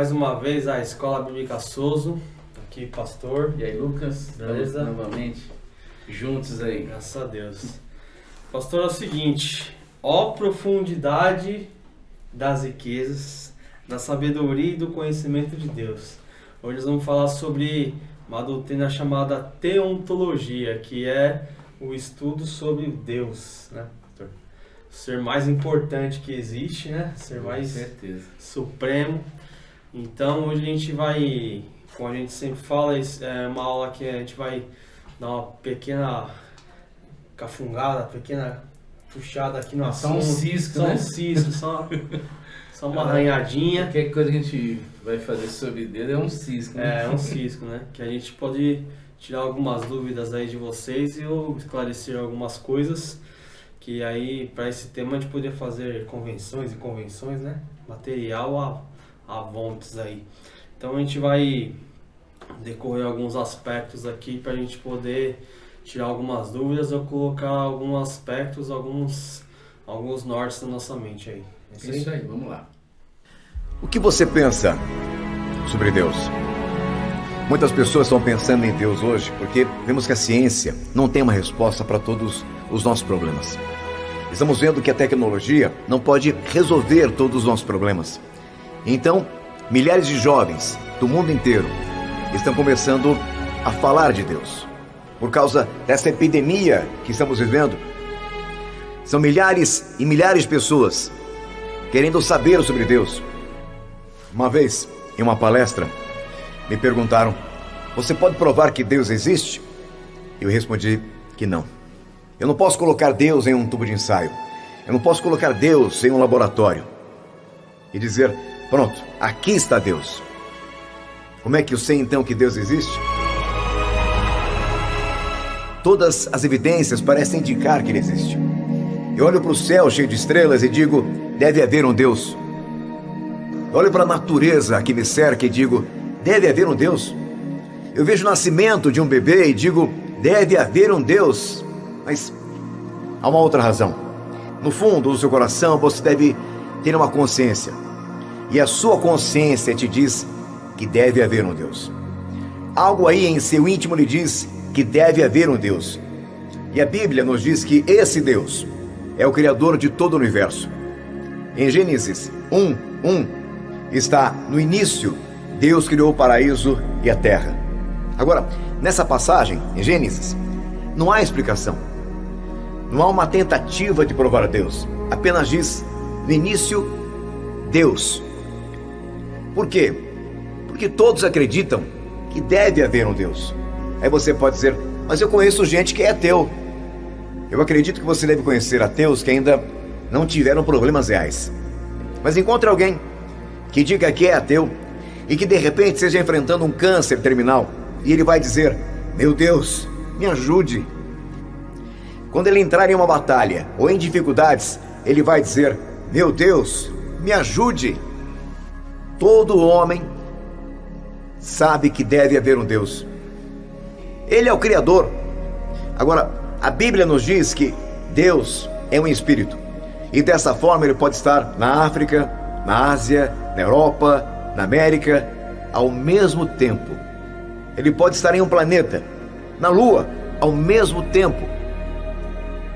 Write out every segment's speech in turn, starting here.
mais uma vez a Escola Bíblica Souza. Aqui, pastor. E aí, Lucas? Beleza? Novamente juntos aí. Graças a Deus. Pastor, é o seguinte: ó profundidade das riquezas, da sabedoria e do conhecimento de Deus. Hoje nós vamos falar sobre uma doutrina chamada teontologia, que é o estudo sobre Deus, né, pastor? O ser mais importante que existe, né? Ser mais supremo. Então hoje a gente vai, como a gente sempre fala, é uma aula que a gente vai dar uma pequena cafungada, pequena puxada aqui no assunto. Só um cisco, só um cisco, só uma arranhadinha. Qualquer coisa que a gente vai fazer sobre Deus é um cisco, né? É um cisco, né? Que a gente pode tirar algumas dúvidas aí de vocês e eu esclarecer algumas coisas. Que aí, para esse tema, a gente poderia fazer convenções e convenções, né? Material a montes aí. Então a gente vai decorrer alguns aspectos aqui para a gente poder tirar algumas dúvidas ou colocar alguns aspectos, alguns nortes na nossa mente aí. Isso aí, vamos lá. O que você pensa sobre Deus? Muitas pessoas estão pensando em Deus hoje porque vemos que a ciência não tem uma resposta para todos os nossos problemas. Estamos vendo que a tecnologia não pode resolver todos os nossos problemas. Então, milhares de jovens do mundo inteiro estão começando a falar de Deus. Por causa dessa epidemia que estamos vivendo, são milhares e milhares de pessoas querendo saber sobre Deus. Uma vez, em uma palestra, me perguntaram: você pode provar que Deus existe? Eu respondi que não. Eu não posso colocar Deus em um tubo de ensaio. Eu não posso colocar Deus em um laboratório e dizer: pronto, aqui está Deus. Como é que eu sei então que Deus existe? Todas as evidências parecem indicar que Ele existe. Eu olho para o céu cheio de estrelas e digo: deve haver um Deus. Eu olho para a natureza que me cerca e digo: deve haver um Deus. Eu vejo o nascimento de um bebê e digo: deve haver um Deus. Mas há uma outra razão. No fundo do seu coração você deve ter uma consciência. E a sua consciência te diz que deve haver um Deus. Algo aí em seu íntimo lhe diz que deve haver um Deus. E a Bíblia nos diz que esse Deus é o Criador de todo o universo. Em Gênesis 1:1 está: no início, Deus criou o paraíso e a terra. Agora, nessa passagem, em Gênesis, não há explicação. Não há uma tentativa de provar a Deus. Apenas diz: no início, Deus. Por quê? Porque todos acreditam que deve haver um Deus. Aí você pode dizer: mas eu conheço gente que é ateu. Eu acredito que você deve conhecer ateus que ainda não tiveram problemas reais. Mas encontre alguém que diga que é ateu e que de repente esteja enfrentando um câncer terminal e ele vai dizer: meu Deus, me ajude. Quando ele entrar em uma batalha ou em dificuldades, ele vai dizer: meu Deus, me ajude. Todo homem sabe que deve haver um Deus. Ele é o Criador. Agora, a Bíblia nos diz que Deus é um espírito. E dessa forma ele pode estar na África, na Ásia, na Europa, na América, ao mesmo tempo. Ele pode estar em um planeta, na Lua, ao mesmo tempo.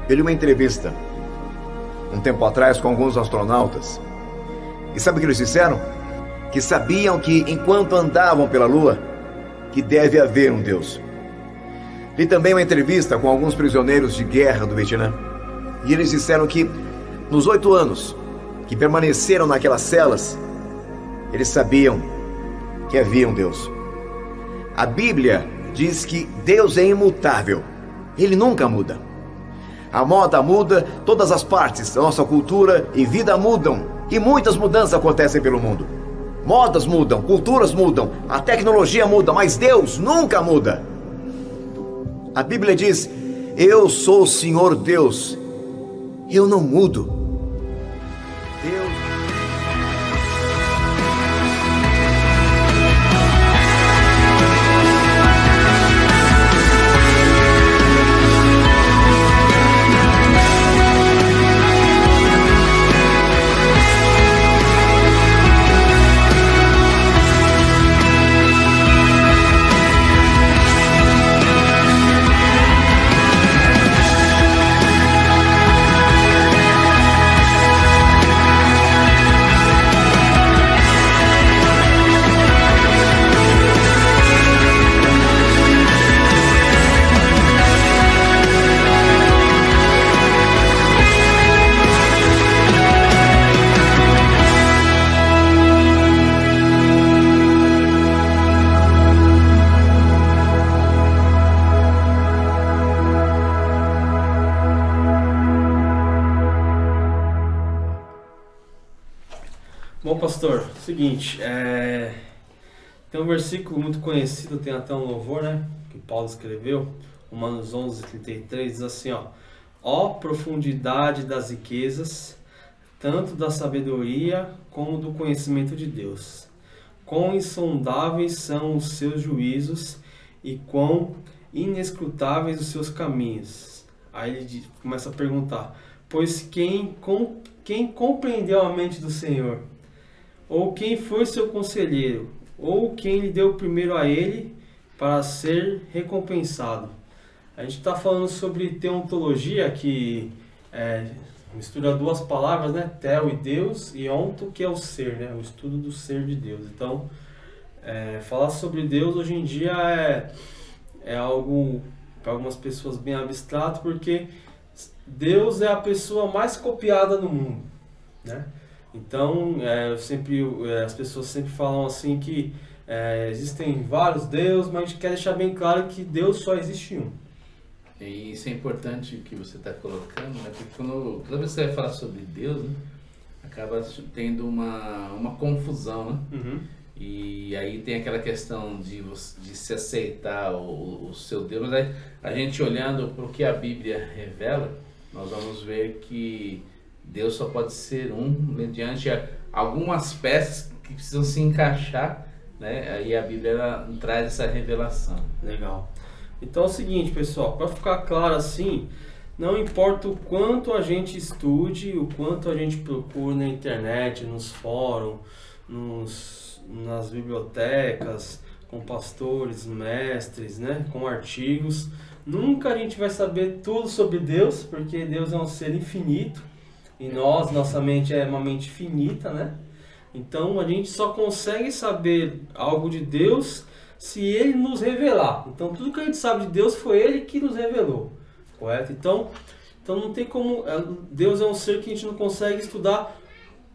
Eu li uma entrevista um tempo atrás com alguns astronautas. E sabe o que eles disseram? Que sabiam que enquanto andavam pela Lua, que deve haver um Deus. Li também uma entrevista com alguns prisioneiros de guerra do Vietnã. E eles disseram que nos 8 anos que permaneceram naquelas celas, eles sabiam que havia um Deus. A Bíblia diz que Deus é imutável. Ele nunca muda. A moda muda, todas as partes da nossa cultura e vida mudam. E muitas mudanças acontecem pelo mundo. Modas mudam, culturas mudam, a tecnologia muda, mas Deus nunca muda. A Bíblia diz: eu sou o Senhor Deus, eu não mudo. Deus... pastor, seguinte, tem um versículo muito conhecido, tem até um louvor, né, que Paulo escreveu, Romanos 11:33, diz assim, ó profundidade das riquezas, tanto da sabedoria como do conhecimento de Deus. Quão insondáveis são os seus juízos e quão inescrutáveis os seus caminhos. Aí ele começa a perguntar, pois quem compreendeu a mente do Senhor? Ou quem foi seu conselheiro? Ou quem lhe deu primeiro a ele para ser recompensado? A gente está falando sobre teontologia, que mistura duas palavras, né? Theo e Deus, e onto, que é o ser, né? O estudo do ser de Deus. Então, falar sobre Deus hoje em dia é algo, para algumas pessoas, bem abstrato, porque Deus é a pessoa mais copiada no mundo, né? Então, as pessoas sempre falam assim que existem vários deuses, mas a gente quer deixar bem claro que Deus só existe um. E isso é importante que você está colocando, né? Porque toda vez que você vai falar sobre Deus, né, acaba tendo uma confusão, né? Uhum. E aí tem aquela questão de se aceitar o seu Deus, mas aí, a gente olhando para o que a Bíblia revela, nós vamos ver que Deus só pode ser um mediante algumas peças que precisam se encaixar, né? Aí a Bíblia ela traz essa revelação. Legal. Então é o seguinte, pessoal, para ficar claro assim, não importa o quanto a gente estude, o quanto a gente procure na internet, nos fóruns, nas bibliotecas, com pastores, mestres, né, com artigos, nunca a gente vai saber tudo sobre Deus, porque Deus é um ser infinito e nossa mente é uma mente finita, né? Então a gente só consegue saber algo de Deus se Ele nos revelar. Então tudo que a gente sabe de Deus foi Ele que nos revelou, correto? Então não tem como, Deus é um ser que a gente não consegue estudar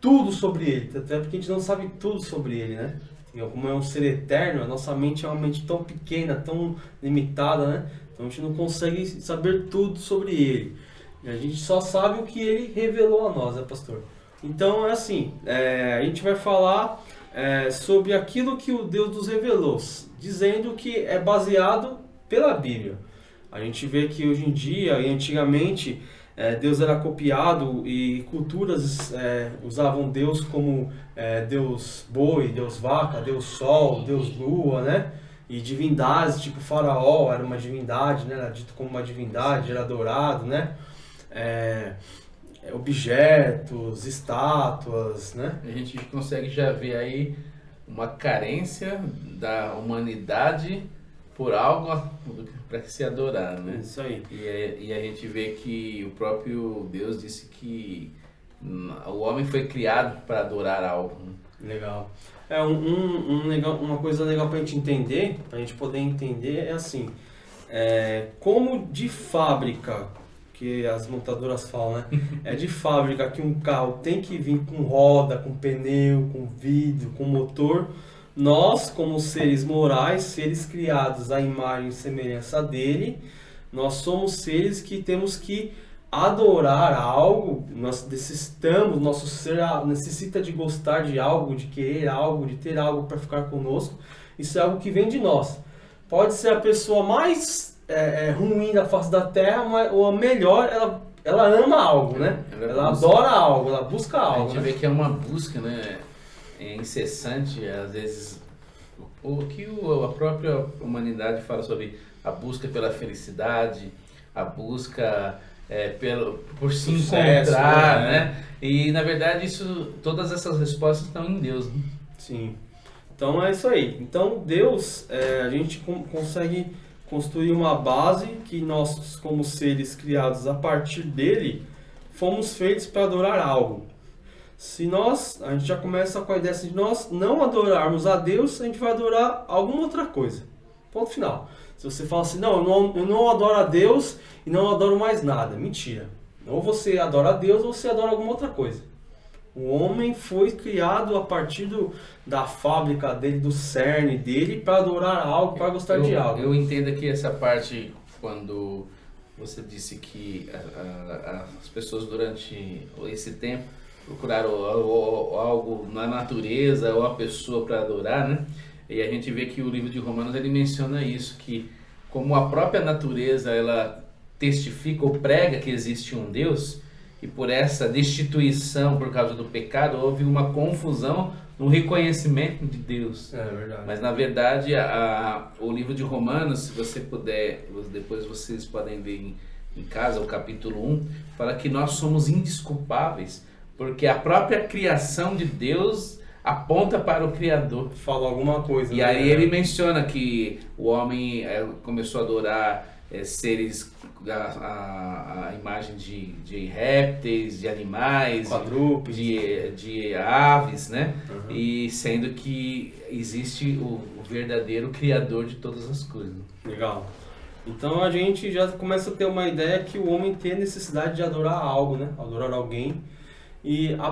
tudo sobre Ele, até porque a gente não sabe tudo sobre Ele, né? Como é um ser eterno, a nossa mente é uma mente tão pequena, tão limitada, né? Então a gente não consegue saber tudo sobre Ele. A gente só sabe o que Ele revelou a nós, né, pastor? Então é assim, a gente vai falar sobre aquilo que o Deus nos revelou, dizendo que é baseado pela Bíblia. A gente vê que hoje em dia e antigamente Deus era copiado e culturas usavam Deus como Deus boi, Deus vaca, Deus sol, Deus lua, né? E divindades, tipo Faraó era uma divindade, né? Era dito como uma divindade, era adorado, né? Objetos, estátuas, né? A gente consegue já ver aí uma carência da humanidade por algo para se adorar, né? Isso aí. E a gente vê que o próprio Deus disse que o homem foi criado para adorar algo. Legal. Uma coisa legal para a gente entender, para a gente poder entender, é assim, como de fábrica, que as montadoras falam, né? É de fábrica que um carro tem que vir com roda, com pneu, com vidro, com motor. Nós, como seres morais, seres criados à imagem e semelhança dele, nós somos seres que temos que adorar algo, nós necessitamos, nosso ser necessita de gostar de algo, de querer algo, de ter algo para ficar conosco. Isso é algo que vem de nós. Pode ser a pessoa mais ruim da face da terra, ou a melhor, ela ama algo, né? Ela adora algo, ela busca algo. A gente vê que é uma busca, né? Incessante, às vezes, o que a própria humanidade fala sobre a busca pela felicidade, a busca por se encontrar, né? E na verdade todas essas respostas estão em Deus, né? Sim. Então é isso aí. Então Deus, a gente consegue construir uma base que nós, como seres criados a partir dele, fomos feitos para adorar algo. Se a gente já começa com a ideia de nós não adorarmos a Deus, a gente vai adorar alguma outra coisa. Ponto final. Se você fala assim, não, eu não adoro a Deus e não adoro mais nada. Mentira. Ou você adora a Deus ou você adora alguma outra coisa. O homem foi criado a partir da fábrica dele, do cerne dele, para adorar algo, para gostar de algo. Eu entendo aqui essa parte quando você disse que as pessoas durante esse tempo procurar algo na natureza ou a pessoa para adorar, né? E a gente vê que o livro de Romanos ele menciona isso, que como a própria natureza ela testifica ou prega que existe um Deus, e por essa destituição por causa do pecado houve uma confusão no reconhecimento de Deus. É verdade. Mas na verdade o livro de Romanos, se você puder, depois vocês podem ler em casa, o capítulo 1, fala que nós somos indesculpáveis, porque a própria criação de Deus aponta para o Criador. Falou alguma coisa. E aí ele menciona que o homem começou a adorar seres, a imagem de répteis, de animais, quadrúpedes, de aves, né? Uhum. E sendo que existe o verdadeiro Criador de todas as coisas. Legal. Então a gente já começa a ter uma ideia que o homem tem a necessidade de adorar algo, né? Adorar alguém. E a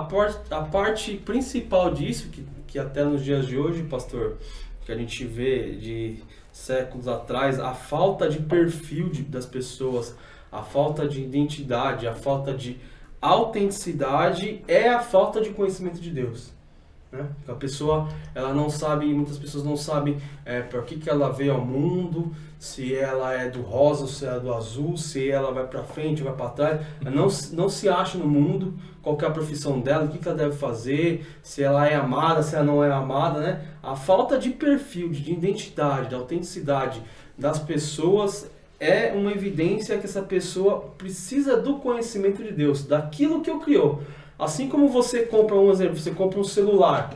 parte principal disso, que até nos dias de hoje, pastor, que a gente vê de séculos atrás, a falta de perfil das pessoas, a falta de identidade, a falta de autenticidade é a falta de conhecimento de Deus. Né? A pessoa, ela não sabe, muitas pessoas não sabem por que ela veio ao mundo, se ela é do rosa ou se é do azul, se ela vai para frente ou vai para trás, ela não se acha no mundo, qual que é a profissão dela, o que ela deve fazer, se ela é amada, se ela não é amada, né? A falta de perfil, de identidade, de autenticidade das pessoas é uma evidência que essa pessoa precisa do conhecimento de Deus, daquilo que o criou. Assim como você compra você compra um celular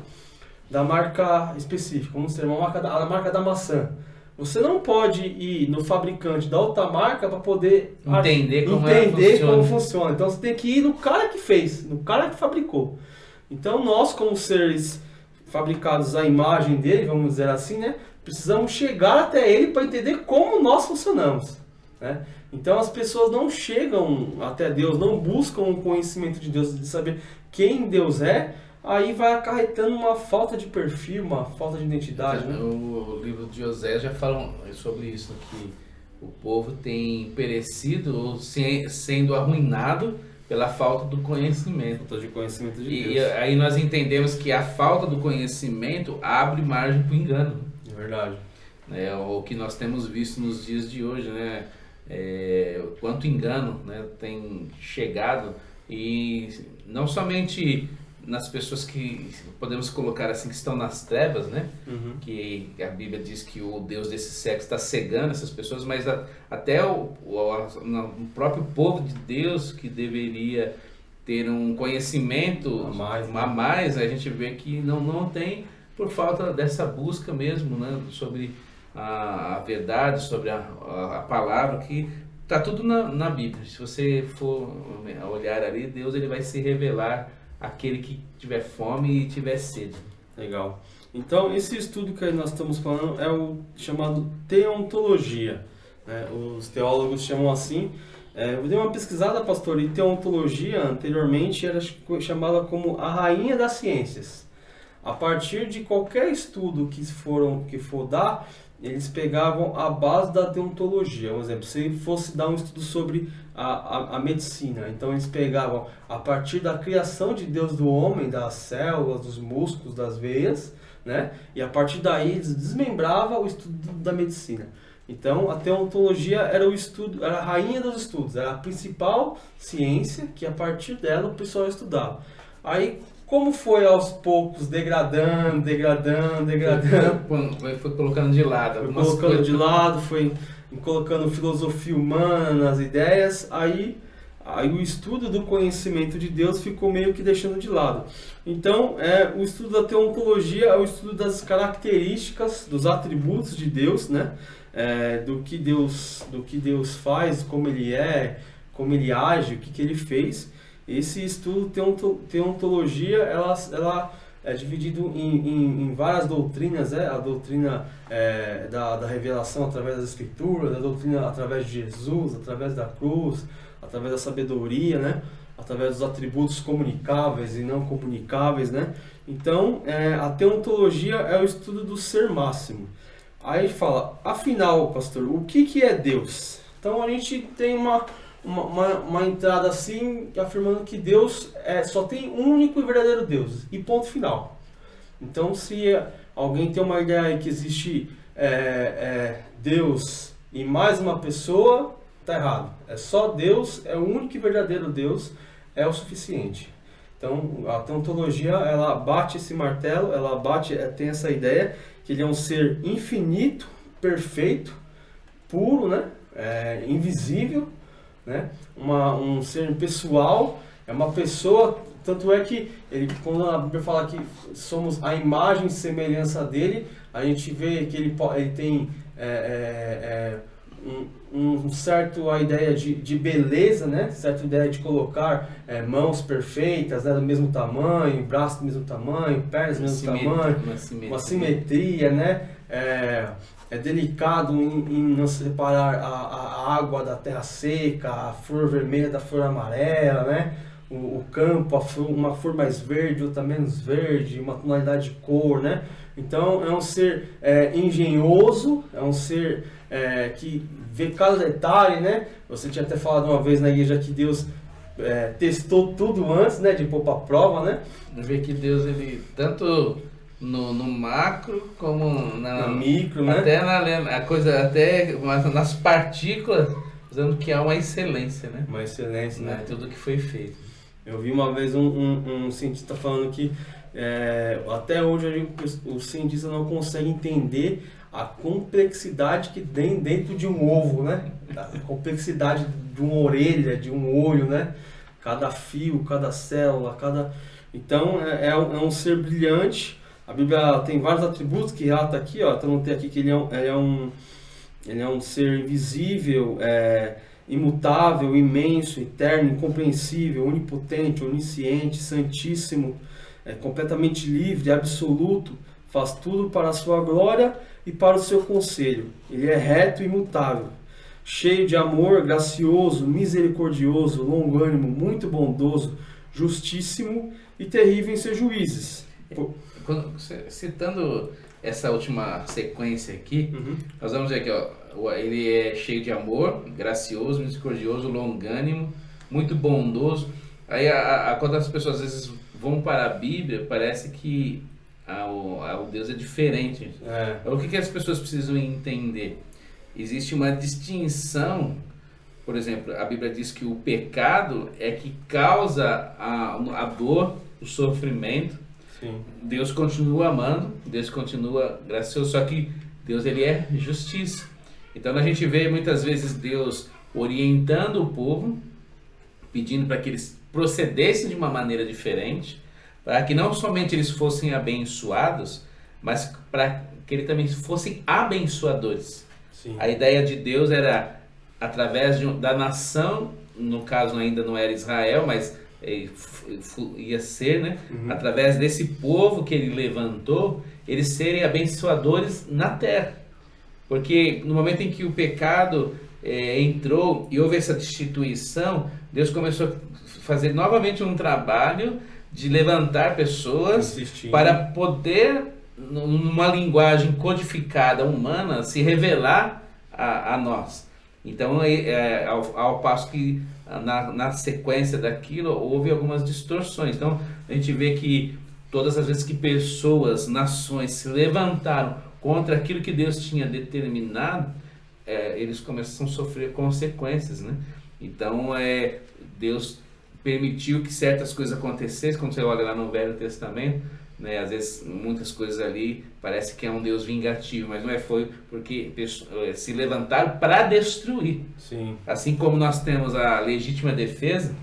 da marca específica, vamos dizer, a marca da maçã. Você não pode ir no fabricante da outra marca para poder entender como funciona. Então você tem que ir no cara que fez, no cara que fabricou. Então nós, como seres fabricados à imagem dele, vamos dizer assim, né, precisamos chegar até ele para entender como nós funcionamos, né? Então as pessoas não chegam até Deus, não buscam o conhecimento de Deus, de saber quem Deus é, aí vai acarretando uma falta de perfil, uma falta de identidade. Né? O livro de Osés já fala sobre isso, que o povo tem perecido ou sendo arruinado pela falta do conhecimento. Falta de conhecimento de Deus. E aí nós entendemos que a falta do conhecimento abre margem para o engano. É verdade. O que nós temos visto nos dias de hoje, né? Quanto engano, né, tem chegado, e não somente nas pessoas que podemos colocar assim que estão nas trevas, né? Uhum. Que a Bíblia diz que o Deus desse século está cegando essas pessoas, mas até o próprio povo de Deus, que deveria ter um conhecimento a mais, a gente vê que não tem, por falta dessa busca mesmo, né, sobre a verdade, sobre a palavra, que está tudo na Bíblia. Se você for olhar ali, Deus ele vai se revelar àquele que tiver fome e tiver sede. Legal. Então, esse estudo que nós estamos falando é o chamado teontologia, né? Os teólogos chamam assim. Eu dei uma pesquisada, pastor, e teontologia anteriormente era chamada como a rainha das ciências. A partir de qualquer estudo que for dar, eles pegavam a base da deontologia. Um exemplo, se fosse dar um estudo sobre a medicina, então eles pegavam a partir da criação de Deus do homem, das células, dos músculos, das veias, né? E a partir daí eles desmembravam o estudo da medicina. Então a teontologia era a rainha dos estudos, era a principal ciência que a partir dela o pessoal estudava. Aí, como foi aos poucos degradando, foi colocando de lado. Foi colocando filosofia humana nas ideias, aí o estudo do conhecimento de Deus ficou meio que deixando de lado. Então, o estudo da teontologia é o estudo das características, dos atributos de Deus, né? Do que Deus faz, como ele é, como ele age, o que ele fez. Esse estudo, teontologia, ela é dividido em várias doutrinas, a doutrina da revelação através das escrituras, a doutrina através de Jesus, através da cruz, através da sabedoria, né? Através dos atributos comunicáveis e não comunicáveis, né? Então, a teontologia é o estudo do ser máximo. Aí fala, afinal, pastor, o que é Deus? Então a gente tem uma entrada assim, afirmando que Deus só tem um único e verdadeiro Deus, e ponto final. Então, se alguém tem uma ideia que existe Deus e mais uma pessoa, está errado. É só Deus, é o único e verdadeiro Deus, é o suficiente. Então, a teontologia, ela bate esse martelo, ela tem essa ideia que ele é um ser infinito, perfeito, puro, né? Invisível, né? Um ser pessoal, é uma pessoa, tanto é que quando a Bíblia fala que somos a imagem e semelhança dele, a gente vê que ele tem a ideia de beleza, né? Certa ideia de colocar mãos perfeitas, né? Do mesmo tamanho, braços do mesmo tamanho, pernas do mesmo tamanho, uma simetria, né? É delicado em não separar a água da terra seca, a flor vermelha da flor amarela, né? O campo, uma flor mais verde, outra menos verde, uma tonalidade de cor, né? Então é um ser engenhoso, é um ser que vê cada detalhe, né? Você tinha até falado uma vez na igreja que Deus testou tudo antes, né? De pôr para prova, né? Vê que Deus, ele tanto no macro como na micro, né? Até nas partículas, usando que há uma excelência, né? Uma excelência, né? Tudo que foi feito. Eu vi uma vez um cientista falando que até hoje eu digo que o cientista não consegue entender a complexidade que tem dentro de um ovo, né? A complexidade de uma orelha, de um olho, né? Cada fio, cada célula, Então é um ser brilhante. A Bíblia tem vários atributos que relata aqui, ó. Então notei aqui que ele é um ser invisível, imutável, imenso, eterno, incompreensível, onipotente, onisciente, santíssimo, completamente livre, absoluto, faz tudo para a sua glória e para o seu conselho. Ele é reto e imutável, cheio de amor, gracioso, misericordioso, longânimo, muito bondoso, justíssimo e terrível em seus juízes. Citando essa última sequência aqui, nós vamos ver aqui, ó, ele é cheio de amor, gracioso, misericordioso, longânimo, muito bondoso. Aí quando as pessoas às vezes vão para a Bíblia, parece que o Deus é diferente. O que as pessoas precisam entender? Existe uma distinção. Por exemplo, a Bíblia diz que o pecado é que causa a dor, o sofrimento. Sim. Deus continua amando, Deus continua gracioso, só que Deus, ele é justiça. Então a gente vê muitas vezes Deus orientando o povo, pedindo para que eles procedessem de uma maneira diferente, para que não somente eles fossem abençoados, mas para que eles também fossem abençoadores. Sim. A ideia de Deus era, através da nação, no caso ainda não era Israel, mas ia ser, né? Através desse povo que ele levantou, eles serem abençoadores na terra. Porque no momento em que o pecado entrou e houve essa destituição, Deus começou a fazer novamente um trabalho de levantar pessoas para poder, numa linguagem codificada humana, se revelar a nós. Então, ao passo que na sequência daquilo houve algumas distorções. Então, a gente vê que todas as vezes que pessoas, nações se levantaram contra aquilo que Deus tinha determinado, eles começam a sofrer consequências, né? Então, Deus permitiu que certas coisas acontecessem. Quando você olha lá no Velho Testamento, né, às vezes muitas coisas ali parece que é um Deus vingativo, mas não foi porque se levantaram para destruir. Sim. Assim como nós temos a legítima defesa,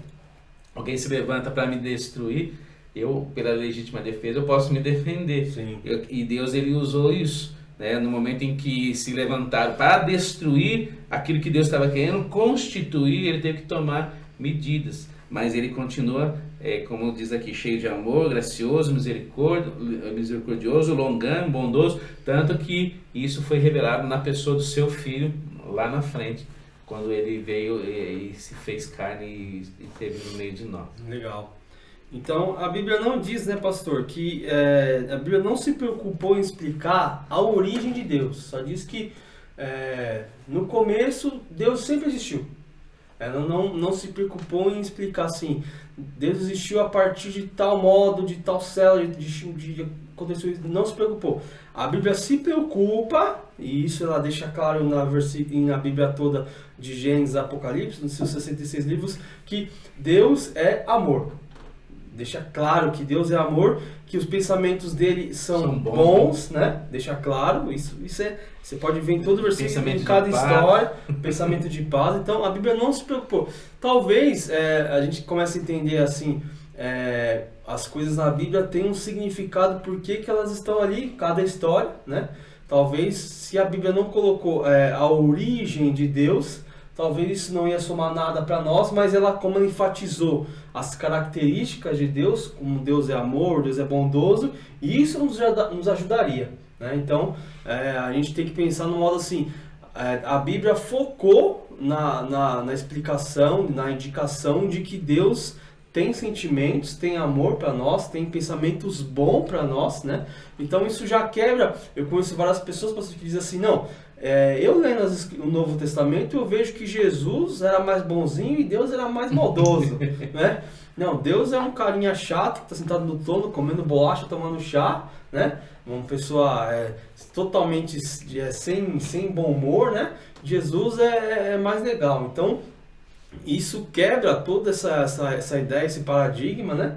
alguém se levanta para me destruir, eu, pela legítima defesa, eu posso me defender. Sim. E Deus, ele usou isso, né, no momento em que se levantaram para destruir aquilo que Deus estava querendo constituir, ele teve que tomar medidas. Mas ele continua, como diz aqui, cheio de amor, gracioso, misericordioso, longânimo, bondoso, tanto que isso foi revelado na pessoa do seu filho lá na frente, quando ele veio e se fez carne e esteve no meio de nós. Legal. Então a Bíblia não diz, né, pastor, que a Bíblia não se preocupou em explicar a origem de Deus, só diz que no começo Deus sempre existiu. Ela não se preocupou em explicar assim, Deus existiu a partir de tal modo, de tal célula, de aconteceu isso. Não se preocupou. A Bíblia se preocupa, e isso ela deixa claro na Bíblia toda, de Gênesis a Apocalipse, nos seus 66 livros, que Deus é amor. Deixa claro que Deus é amor, que os pensamentos dele são bons, né? Deixa claro, isso é, você pode ver em todo versículo, em cada história, pensamento de paz. Então a Bíblia não se preocupou. Talvez a gente comece a entender assim, as coisas na Bíblia têm um significado, por que elas estão ali, cada história, né? Talvez se a Bíblia não colocou a origem de Deus, talvez isso não ia somar nada para nós, mas como ela enfatizou as características de Deus, como Deus é amor, Deus é bondoso, e isso nos ajudaria, né? Então, a gente tem que pensar no modo assim, a Bíblia focou na explicação, na indicação de que Deus tem sentimentos, tem amor para nós, tem pensamentos bons para nós, né? Então isso já quebra. Eu conheço várias pessoas que dizem assim, não, eu lendo o Novo Testamento, eu vejo que Jesus era mais bonzinho e Deus era mais maldoso, né? Não, Deus é um carinha chato que está sentado no trono, comendo bolacha, tomando chá, né? Uma pessoa totalmente sem bom humor, né? Jesus é mais legal. Então, isso quebra toda essa ideia, esse paradigma, né?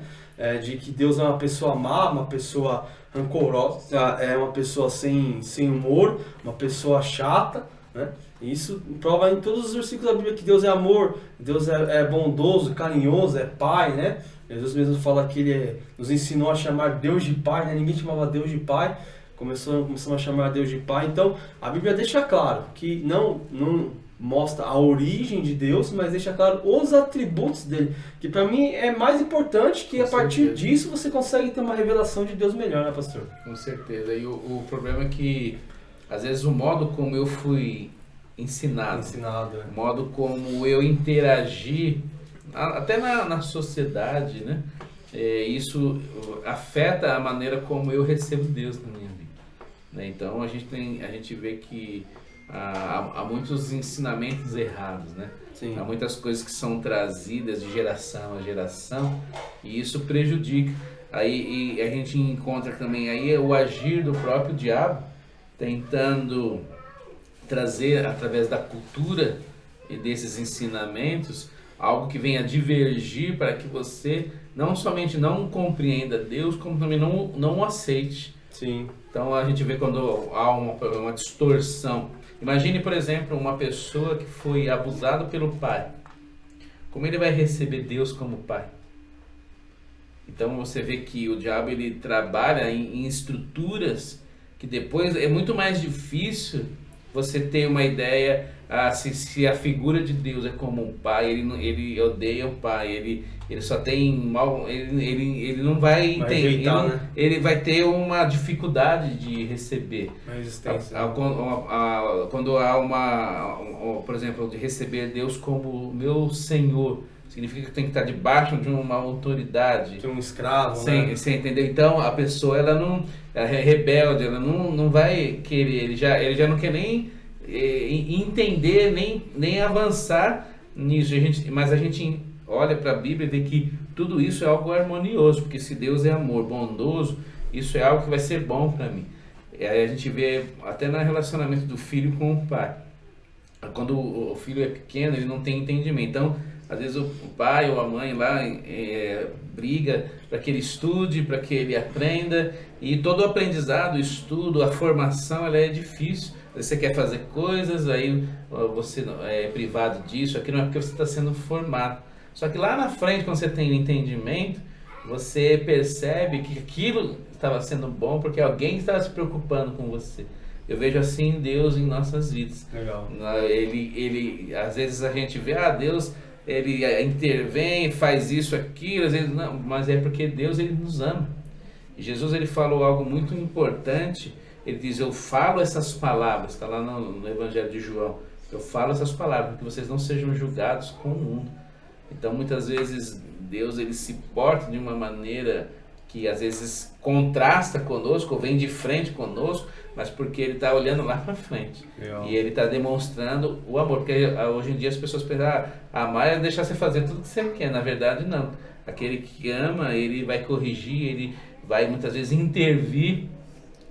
De que Deus é uma pessoa má, uma pessoa rancorosa, é uma pessoa sem humor, uma pessoa chata, né? Isso prova em todos os versículos da Bíblia que Deus é amor, Deus é bondoso, carinhoso, é pai, né? Jesus mesmo fala que ele nos ensinou a chamar Deus de pai, né? Ninguém chamava Deus de pai, começamos a chamar Deus de pai. Então a Bíblia deixa claro que não mostra a origem de Deus, mas deixa claro os atributos dele, que para mim é mais importante, que a partir disso você consegue ter uma revelação de Deus melhor, né, pastor? Com certeza. E o problema é que às vezes o modo como eu fui ensinado. O modo como eu interagi até na sociedade, né? Isso afeta a maneira como eu recebo Deus na minha vida, né? Então a gente vê que há muitos ensinamentos errados, né? Sim. Há muitas coisas que são trazidas de geração a geração e isso prejudica. Aí e a gente encontra também aí o agir do próprio diabo tentando trazer através da cultura e desses ensinamentos algo que venha divergir para que você não somente não compreenda Deus, como também não o aceite. Sim. Então a gente vê quando há uma distorção. Imagine, por exemplo, uma pessoa que foi abusada pelo pai. Como ele vai receber Deus como pai? Então você vê que o diabo ele trabalha em estruturas que depois é muito mais difícil você ter uma ideia se a figura de Deus é como um pai, ele odeia o pai, ele só tem mal, ele não vai entender, ele vai ter uma dificuldade de receber. Quando há por exemplo, de receber Deus como meu Senhor, significa que tem que estar debaixo de uma autoridade. De um escravo, né? Você entendeu? Então a pessoa ela é rebelde, ela não vai querer, ele já não quer nem entender, nem avançar nisso. Mas a gente olha para a Bíblia e vê que tudo isso é algo harmonioso, porque se Deus é amor, bondoso, isso é algo que vai ser bom para mim. Aí a gente vê até no relacionamento do filho com o pai. Quando o filho é pequeno, ele não tem entendimento. Então, às vezes o pai ou a mãe lá briga para que ele estude, para que ele aprenda. E todo o aprendizado, o estudo, a formação, ela é difícil. Você quer fazer coisas, aí você é privado disso, aqui não é porque você está sendo formado. Só que lá na frente, quando você tem o entendimento, você percebe que aquilo estava sendo bom porque alguém estava se preocupando com você. Eu vejo assim Deus em nossas vidas. Legal. Às vezes a gente vê, Deus, ele intervém, faz isso, aquilo, às vezes não, mas é porque Deus ele nos ama. E Jesus ele falou algo muito importante. Ele diz, eu falo essas palavras, está lá no Evangelho de João, eu falo essas palavras para que vocês não sejam julgados com o mundo. Então muitas vezes Deus ele se porta de uma maneira que às vezes contrasta conosco, ou vem de frente conosco, mas porque ele está olhando lá para frente. Legal. E ele está demonstrando o amor, porque hoje em dia as pessoas pensam, amar é deixar você fazer tudo que você quer. Na verdade, não. Aquele que ama, ele vai corrigir, ele vai muitas vezes intervir,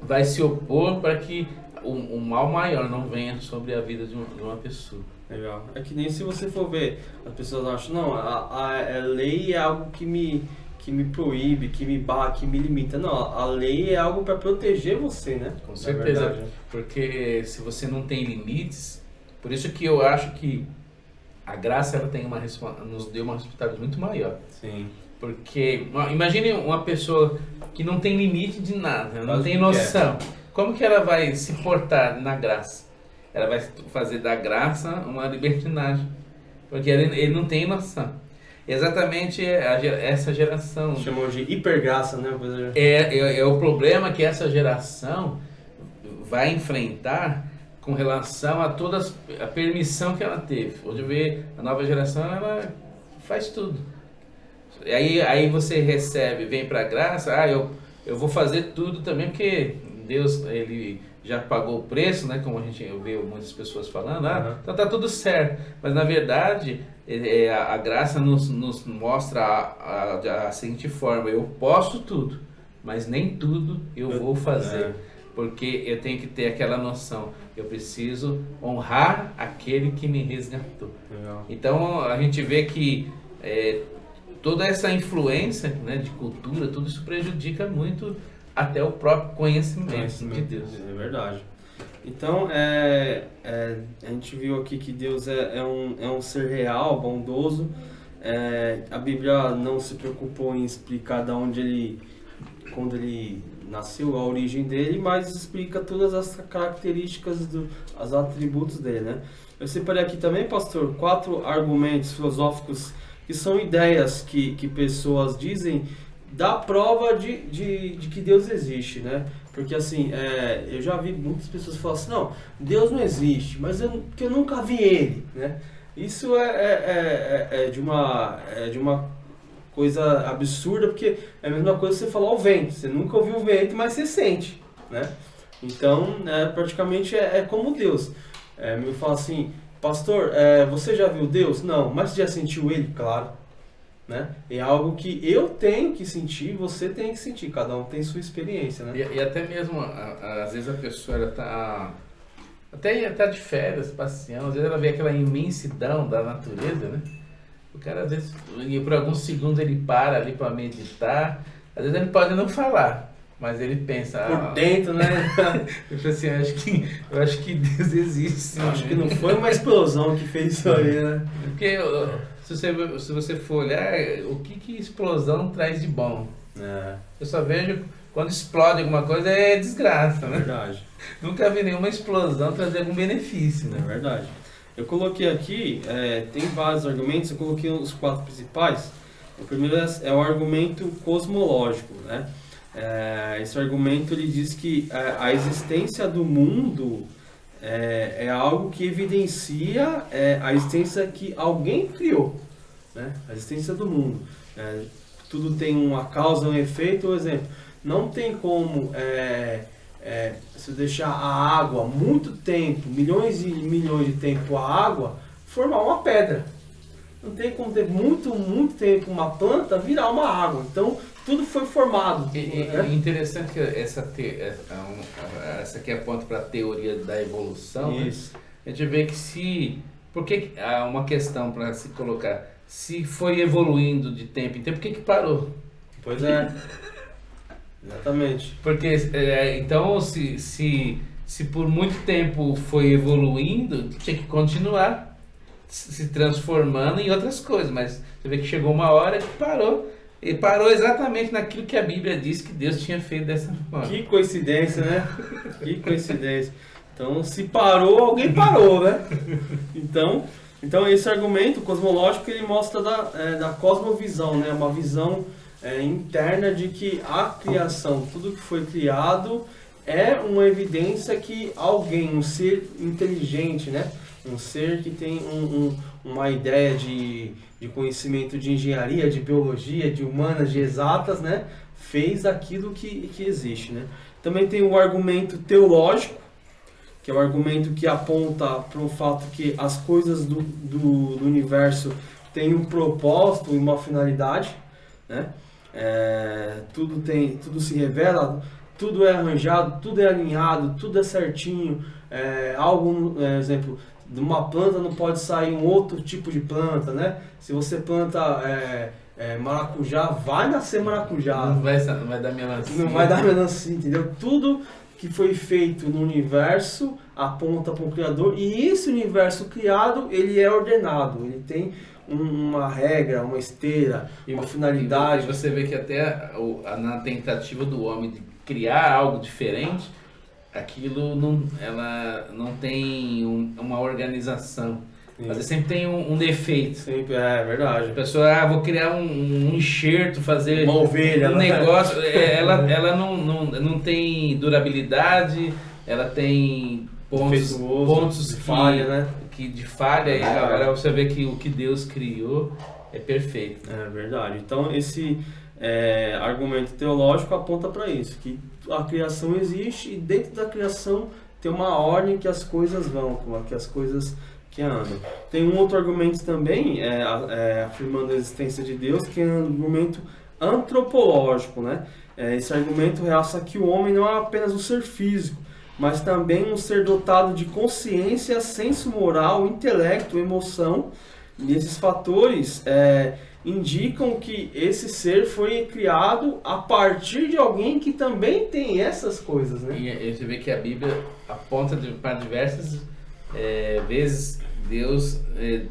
vai se opor para que um mal maior não venha sobre a vida de uma pessoa. Legal. É que nem se você for ver, as pessoas acham, não, a lei é algo que me proíbe, que me barra, que me limita. Não, a lei é algo para proteger você, né? Com certeza, porque se você não tem limites, por isso que eu acho que a graça ela tem nos deu uma responsabilidade muito maior. Sim. Porque, imagine uma pessoa que não tem limite de nada, não tem noção. Como que ela vai se portar na graça? Ela vai fazer da graça uma libertinagem, porque ele não tem noção. Exatamente essa geração. Chamam de hipergraça, né? É o problema que essa geração vai enfrentar com relação a toda a permissão que ela teve. Hoje vê a nova geração, ela faz tudo. E aí você recebe, vem para a graça, eu vou fazer tudo também, porque Deus, ele já pagou o preço, né? Como a gente vê muitas pessoas falando, então tá tudo certo. Mas na verdade, a graça nos mostra a seguinte forma: eu posso tudo, mas nem tudo eu vou fazer. Porque eu tenho que ter aquela noção, eu preciso honrar aquele que me resgatou. Legal. Então a gente vê que toda essa influência, né, de cultura, tudo isso prejudica muito até o próprio conhecimento de Deus. É verdade. Então, a gente viu aqui que Deus é um ser real, bondoso. A Bíblia não se preocupou em explicar quando ele nasceu, a origem dele, mas explica todas as características, os atributos dele, né? Eu separei aqui também, pastor, 4 argumentos filosóficos que são ideias que pessoas dizem dá prova de que Deus existe, né? Porque assim, eu já vi muitas pessoas falar assim, não, Deus não existe, mas porque eu nunca vi ele, né? Isso é de uma coisa absurda, porque é a mesma coisa que você falar o vento, você nunca ouviu o vento, mas você sente, né? Então, praticamente é como Deus. Me fala assim, pastor, você já viu Deus? Não, mas você já sentiu ele? Claro. Né? É algo que eu tenho que sentir, você tem que sentir, cada um tem sua experiência, né? E até mesmo, às vezes a pessoa até tá de férias, passeando, às vezes ela vê aquela imensidão da natureza, né? O cara às vezes, por alguns segundos ele para ali para meditar, às vezes ele pode não falar, mas ele pensa... Por dentro, né? Eu falo assim, eu acho que Deus existe. Acho que não foi uma explosão que fez isso aí, né? Porque... Se você for olhar, o que explosão traz de bom? Eu só vejo quando explode alguma coisa é desgraça, né? Verdade. Nunca vi nenhuma explosão trazer algum benefício, né? É verdade. Eu coloquei aqui, tem vários argumentos, eu coloquei os 4 principais. O primeiro é o argumento cosmológico, né? Esse argumento ele diz que a existência do mundo é algo que evidencia a existência que alguém criou, né? A existência do mundo. Tudo tem uma causa, um efeito. Por exemplo, não tem como se deixar a água muito tempo, milhões e milhões de tempo a água, formar uma pedra. Não tem como ter muito tempo uma planta virar uma água. Então, tudo foi formado. É interessante que essa aqui aponta para a teoria da evolução. Isso. Né? A gente vê que porque há uma questão para se colocar, se foi evoluindo de tempo em tempo, por que parou? Pois é. Exatamente. Porque, então, se por muito tempo foi evoluindo, tinha que continuar se transformando em outras coisas, mas você vê que chegou uma hora que parou. E parou exatamente naquilo que a Bíblia diz que Deus tinha feito dessa forma. Que coincidência, né? Que coincidência. Então, se parou, alguém parou, né? Então esse argumento cosmológico, ele mostra da cosmovisão, né? Uma visão interna de que a criação, tudo que foi criado, é uma evidência que alguém, um ser inteligente, né? Um ser que tem uma ideia de conhecimento de engenharia, de biologia, de humanas, de exatas, né? fez aquilo que existe, né? Também tem o argumento teológico, que é o argumento que aponta para o fato que as coisas do universo têm um propósito e uma finalidade, né? Tudo se revela, tudo é arranjado, tudo é alinhado, tudo é certinho. Exemplo, de uma planta não pode sair um outro tipo de planta, né? Se você planta maracujá, vai nascer maracujá. Não vai dar melancia. Não vai dar melancia, entendeu? Tudo que foi feito no universo aponta para o Criador, e esse universo criado, ele é ordenado, ele tem uma regra, uma esteira, uma finalidade. E você vê que até na tentativa do homem de criar algo diferente, aquilo ela não tem uma organização. Às vezes sempre tem um defeito. Sempre, é verdade. A pessoa, vou criar um enxerto, fazer uma ovelha, um negócio. Ela não tem durabilidade, ela tem pontos de falha, né? De falha. E agora você vê que o que Deus criou é perfeito. É verdade. Então esse argumento teológico aponta para isso, que a criação existe e dentro da criação tem uma ordem que as coisas vão, que as coisas que andam. Tem um outro argumento também, afirmando a existência de Deus, que é um argumento antropológico, né? Esse argumento realça que o homem não é apenas um ser físico, mas também um ser dotado de consciência, senso moral, intelecto, emoção. E esses fatores indicam que esse ser foi criado a partir de alguém que também tem essas coisas, né? E você vê que a Bíblia aponta para diversas vezes Deus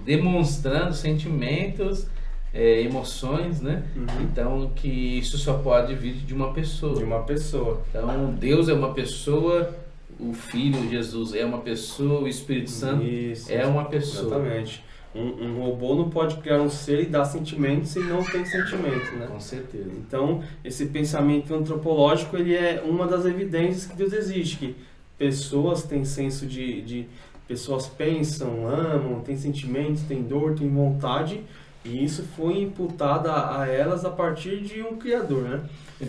demonstrando sentimentos, emoções, né? Uhum. Então que isso só pode vir de uma pessoa. De uma pessoa. Então Deus é uma pessoa, o Filho Jesus é uma pessoa, o Espírito Santo é uma pessoa. Exatamente. Um robô não pode criar um ser e dar sentimento se não tem sentimento, né? Com certeza. Então, esse pensamento antropológico, ele é uma das evidências que Deus existe, que pessoas têm senso pessoas pensam, amam, têm sentimentos, têm dor, têm vontade, e isso foi imputado a elas a partir de um Criador, né?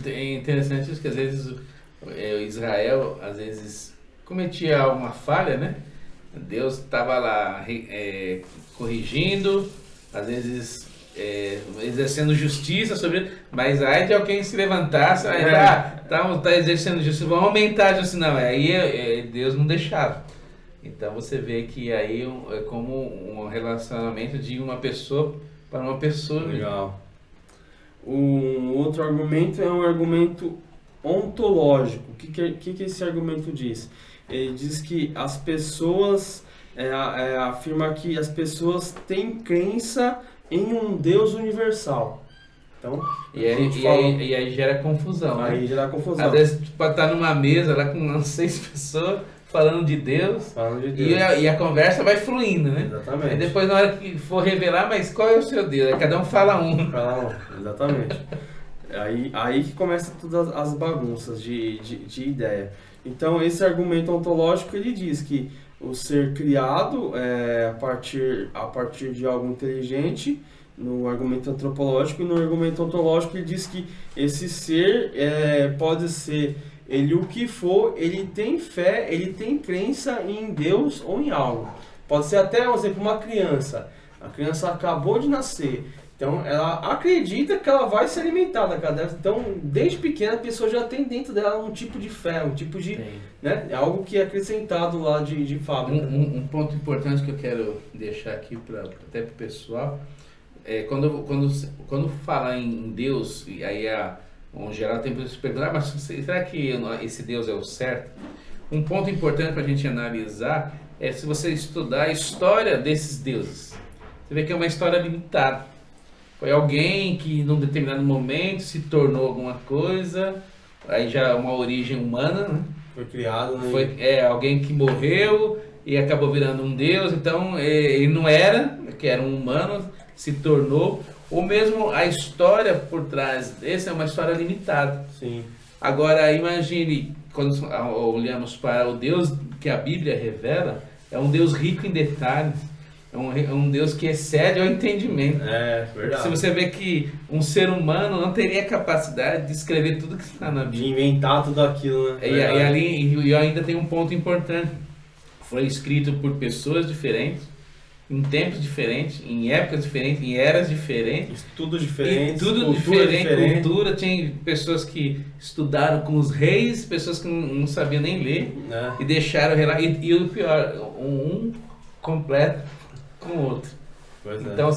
É interessante isso, que às vezes Israel, às vezes, cometia alguma falha, né? Deus estava lá corrigindo, às vezes exercendo justiça sobre ele, mas aí de alguém se levantasse, tá exercendo justiça, vamos aumentar a justiça, não, aí Deus não deixava. Então você vê que aí é como um relacionamento de uma pessoa para uma pessoa. Legal. Um outro argumento é um argumento ontológico. O que esse argumento diz? Ele diz que as pessoas, afirma que as pessoas têm crença em um Deus universal. Então, e aí gera confusão. Aí né? gera confusão. Às vezes pode estar numa mesa lá com umas 6 pessoas falando de Deus. E a conversa vai fluindo, né? Exatamente. Aí depois na hora que for revelar, mas qual é o seu Deus? Aí cada um fala um. Exatamente. Aí que começa todas as bagunças de ideia. Então esse argumento ontológico, ele diz que o ser criado a partir de algo inteligente, no argumento antropológico, e no argumento ontológico ele diz que esse ser pode ser ele o que for, ele tem fé, ele tem crença em Deus ou em algo. Pode ser até, por exemplo, uma criança. A criança acabou de nascer. Então, ela acredita que ela vai se alimentar da cadeia. Então, desde pequena, a pessoa já tem dentro dela um tipo de fé, um tipo de... né, algo que é acrescentado lá de fábrica. Um ponto importante que eu quero deixar aqui até para o pessoal, quando fala em Deus, e aí em geral tem pessoas que perguntam, mas será que esse Deus é o certo? Um ponto importante para a gente analisar é se você estudar a história desses deuses. Você vê que é uma história limitada. Foi alguém que num determinado momento se tornou alguma coisa, aí já é uma origem humana, né? Foi criado, né? Foi alguém que morreu e acabou virando um deus, então ele não era, que era um humano, se tornou, ou mesmo a história por trás desse é uma história limitada. Sim. Agora imagine, quando olhamos para o Deus que a Bíblia revela, é um Deus rico em detalhes. é um Deus que excede ao entendimento. É, verdade. Se você vê que um ser humano não teria capacidade de escrever tudo que está na De Bíblia. inventar tudo aquilo, né? E ainda tem um ponto importante. Foi escrito por pessoas diferentes, em tempos diferentes, em épocas diferentes, em eras diferentes. Tudo diferente, Tudo cultura diferente, cultura. Tinha pessoas que estudaram com os reis, pessoas que não sabiam nem ler, né? e deixaram o relato. E o pior, um completo com o outro. Pois é. Então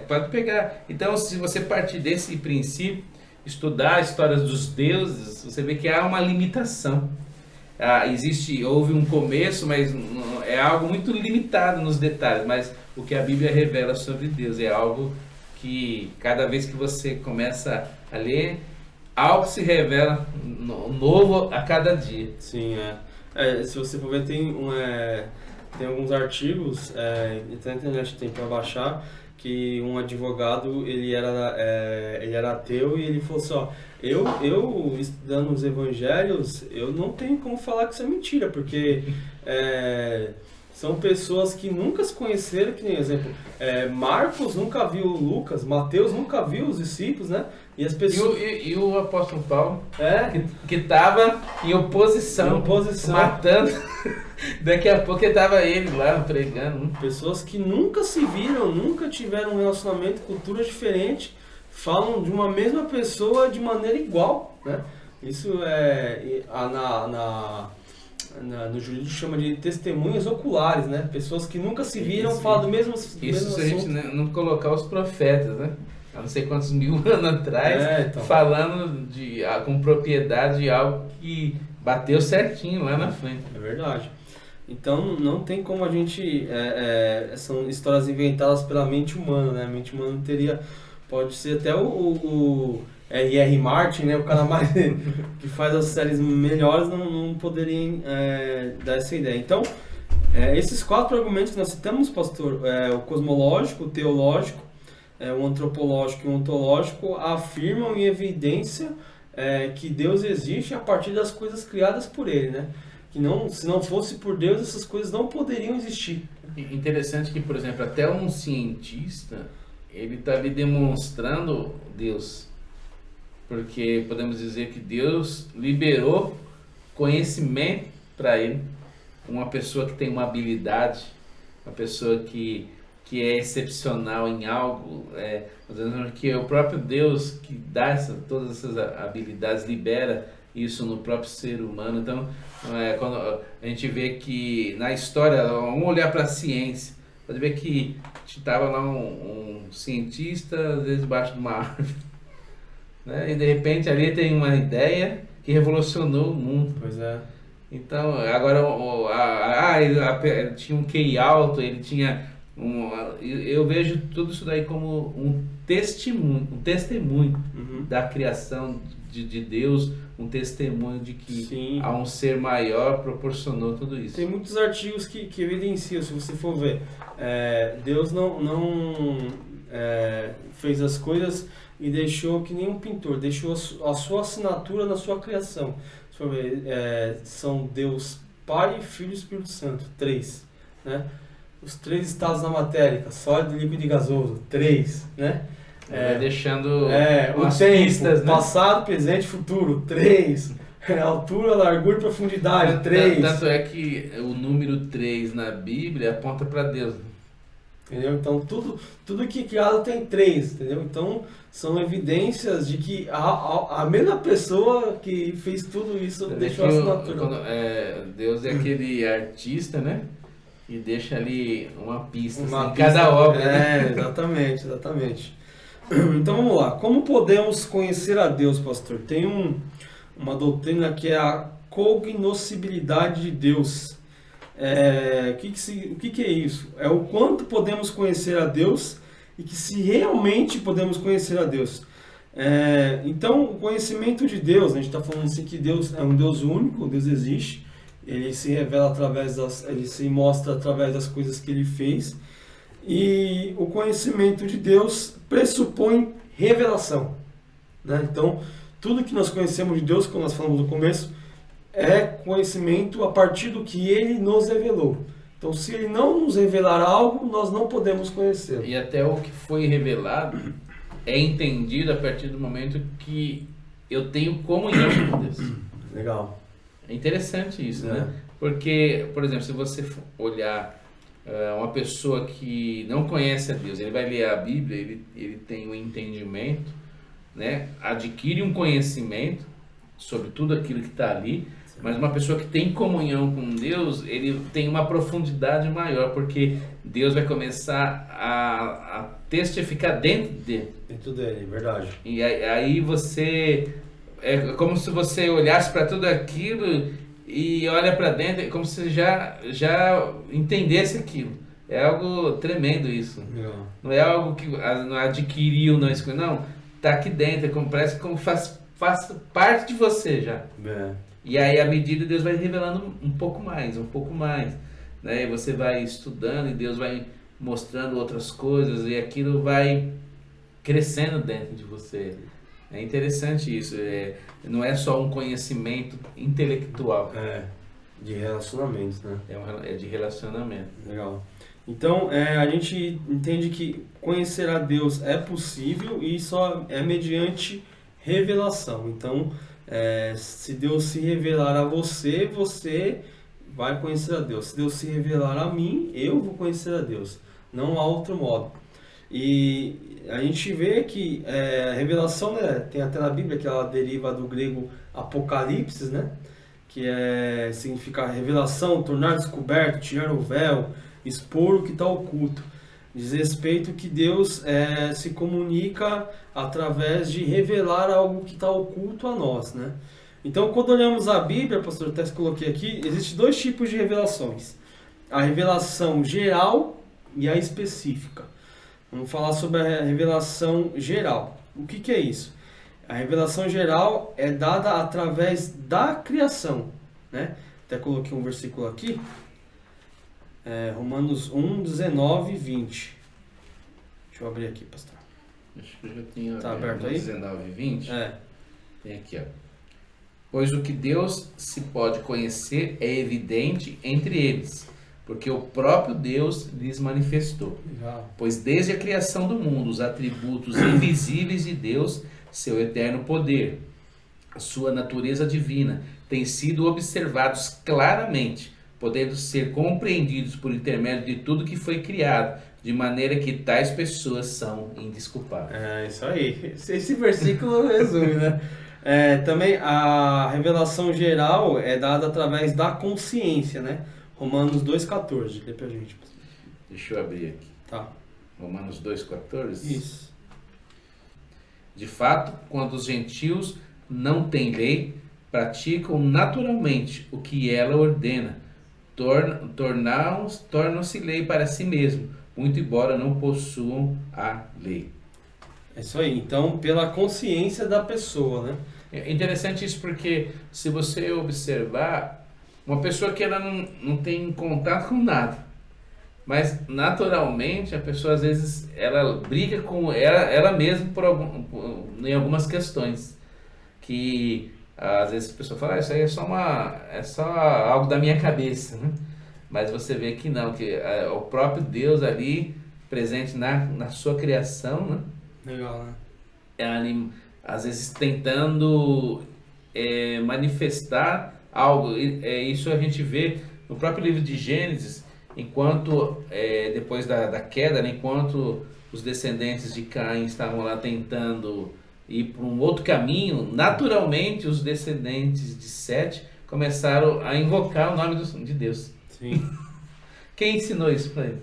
pode pegar. Então, se você partir desse princípio, estudar histórias dos deuses, você vê que há uma limitação. Houve um começo, mas é algo muito limitado nos detalhes. Mas o que a Bíblia revela sobre Deus é algo que cada vez que você começa a ler, algo se revela novo a cada dia. Sim, se você for ver, tem alguns artigos na internet, tem para baixar, que um advogado, ele era ateu, e ele falou assim, ó, eu estudando os evangelhos, eu não tenho como falar que isso é mentira, porque são pessoas que nunca se conheceram, que nem exemplo, Marcos nunca viu Lucas, Mateus nunca viu os discípulos, né? E as pessoas... E o apóstolo Paulo, que estava em oposição, matando, daqui a pouco estava ele lá pregando. Pessoas que nunca se viram, nunca tiveram um relacionamento, cultura diferente, falam de uma mesma pessoa de maneira igual, né? Isso no jurídico chama de testemunhas oculares, né? Pessoas que nunca se viram falam do mesmo assunto. Isso se a gente não colocar os profetas, né? Há não sei quantos mil anos atrás, então. falando com propriedade de algo que bateu certinho lá na frente. É verdade. Então não tem como a gente... são histórias inventadas pela mente humana, né? A mente humana teria... Pode ser até o R.R. Martin, né? O cara mais que faz as séries melhores, não poderiam dar essa ideia. Então, esses 4 argumentos que nós citamos, pastor, o cosmológico, o teológico, o antropológico e o ontológico, afirmam em evidência que Deus existe a partir das coisas criadas por Ele, né? Que se não fosse por Deus, essas coisas não poderiam existir. Interessante que, por exemplo, até um cientista, ele está ali demonstrando Deus. Porque podemos dizer que Deus liberou conhecimento para ele. Uma pessoa que tem uma habilidade, uma pessoa que é excepcional em algo, que é o próprio Deus que dá todas essas habilidades, libera isso no próprio ser humano. Então, quando a gente vê que na história, vamos olhar para a ciência, pode ver que estava lá um cientista, às vezes debaixo de uma árvore, né? E de repente ali tem uma ideia que revolucionou o mundo. Pois é. Então, agora, ele tinha um QI alto, ele tinha eu vejo tudo isso daí como um testemunho da criação de Deus, um testemunho de que há um ser maior proporcionou tudo isso. Tem muitos artigos que evidenciam, se você for ver, Deus não fez as coisas e deixou que nem um pintor, deixou a sua assinatura na sua criação. Se for ver, são Deus Pai, Filho e Espírito Santo, 3, né? Os 3 estados da matéria, sólido, líquido e gasoso, 3, né? Deixando umas pistas, né? Passado, presente e futuro, 3. Altura, largura e profundidade, 3. Tanto é que o número 3 na Bíblia aponta para Deus. Entendeu? Então tudo que é criado tem 3, entendeu? Então são evidências de que a mesma pessoa que fez tudo isso deixou a assinatura. Deus é aquele artista, né? E deixa ali uma pista em cada obra. Né? Exatamente. Então vamos lá. Como podemos conhecer a Deus, pastor? Tem uma doutrina que é a cognoscibilidade de Deus. O que é isso? É o quanto podemos conhecer a Deus e que se realmente podemos conhecer a Deus. Então, o conhecimento de Deus, a gente está falando assim que Deus é um Deus único, Deus existe. Ele se revela ele se mostra através das coisas que ele fez. E o conhecimento de Deus pressupõe revelação, né? Então, tudo que nós conhecemos de Deus, como nós falamos no começo, é conhecimento a partir do que ele nos revelou. Então, se ele não nos revelar algo, nós não podemos conhecê-lo. E até o que foi revelado é entendido a partir do momento que eu tenho comunhão com Deus. Legal. É interessante isso, né? Porque, por exemplo, se você olhar uma pessoa que não conhece a Deus, ele vai ler a Bíblia, ele tem um entendimento, né? Adquire um conhecimento sobre tudo aquilo que está ali, mas uma pessoa que tem comunhão com Deus, ele tem uma profundidade maior, porque Deus vai começar a testificar dentro dele. Dentro dele, verdade. E aí você... É como se você olhasse para tudo aquilo e olha para dentro, é como se já entendesse aquilo. É algo tremendo isso. Legal. Não é algo que não adquiriu, não escolheu, não. Está aqui dentro, parece como faz parte de você já. E aí, à medida, Deus vai revelando um pouco mais, né? E você vai estudando e Deus vai mostrando outras coisas e aquilo vai crescendo dentro de você. É interessante isso, não é só um conhecimento intelectual. De relacionamentos, né? É de relacionamento. Legal. Então, a gente entende que conhecer a Deus é possível e só é mediante revelação. Então, se Deus se revelar a você, você vai conhecer a Deus. Se Deus se revelar a mim, eu vou conhecer a Deus. Não há outro modo. E a gente vê que a revelação, né, tem até na Bíblia que ela deriva do grego apocalipse, né, que significa revelação, tornar descoberto, tirar o véu, expor o que está oculto. Diz respeito que Deus se comunica através de revelar algo que está oculto a nós, né? Então, quando olhamos a Bíblia, pastor, até coloquei aqui, existem dois tipos de revelações. A revelação geral e a específica. Vamos falar sobre a revelação geral. O que é isso? A revelação geral é dada através da criação, né? Até coloquei um versículo aqui. Romanos 1, 19 e 20. Deixa eu abrir aqui, pastor. Acho que eu já tinha aberto aí? 19 e 20. Tem aqui, ó. Pois o que Deus se pode conhecer é evidente entre eles, porque o próprio Deus lhes manifestou. Legal. Pois desde a criação do mundo, os atributos invisíveis de Deus, seu eterno poder, a sua natureza divina, têm sido observados claramente, podendo ser compreendidos por intermédio de tudo que foi criado, de maneira que tais pessoas são indesculpáveis. Isso aí. Esse versículo resume, né? Também a revelação geral é dada através da consciência, né? Romanos 2,14. Lê pra gente. Deixa eu abrir aqui. Tá. Romanos 2,14. Isso. De fato, quando os gentios não têm lei, praticam naturalmente o que ela ordena, tornam-se lei para si mesmo, muito embora não possuam a lei. É isso aí. Então, pela consciência da pessoa, né? É interessante isso porque, se você observar, uma pessoa que ela não tem contato com nada, mas naturalmente a pessoa às vezes ela briga com ela mesma em algumas questões, que às vezes a pessoa fala, isso aí é só algo da minha cabeça, né? Mas você vê que não, que o próprio Deus ali presente na sua criação, né? Legal, né? Ali, às vezes tentando manifestar algo. Isso a gente vê no próprio livro de Gênesis, enquanto depois da queda, né, enquanto os descendentes de Caim estavam lá tentando ir para um outro caminho, naturalmente os descendentes de Sete começaram a invocar o nome de Deus. Sim. Quem ensinou isso para ele?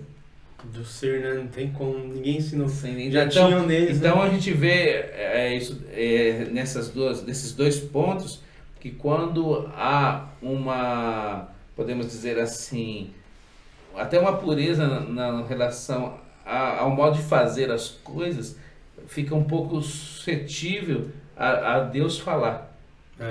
Do ser, né? Não tem como, ninguém ensinou. Já tinham neles, então, né? a gente vê nesses dois pontos, que quando há uma, podemos dizer assim, até uma pureza na relação ao modo de fazer as coisas, fica um pouco suscetível a Deus falar.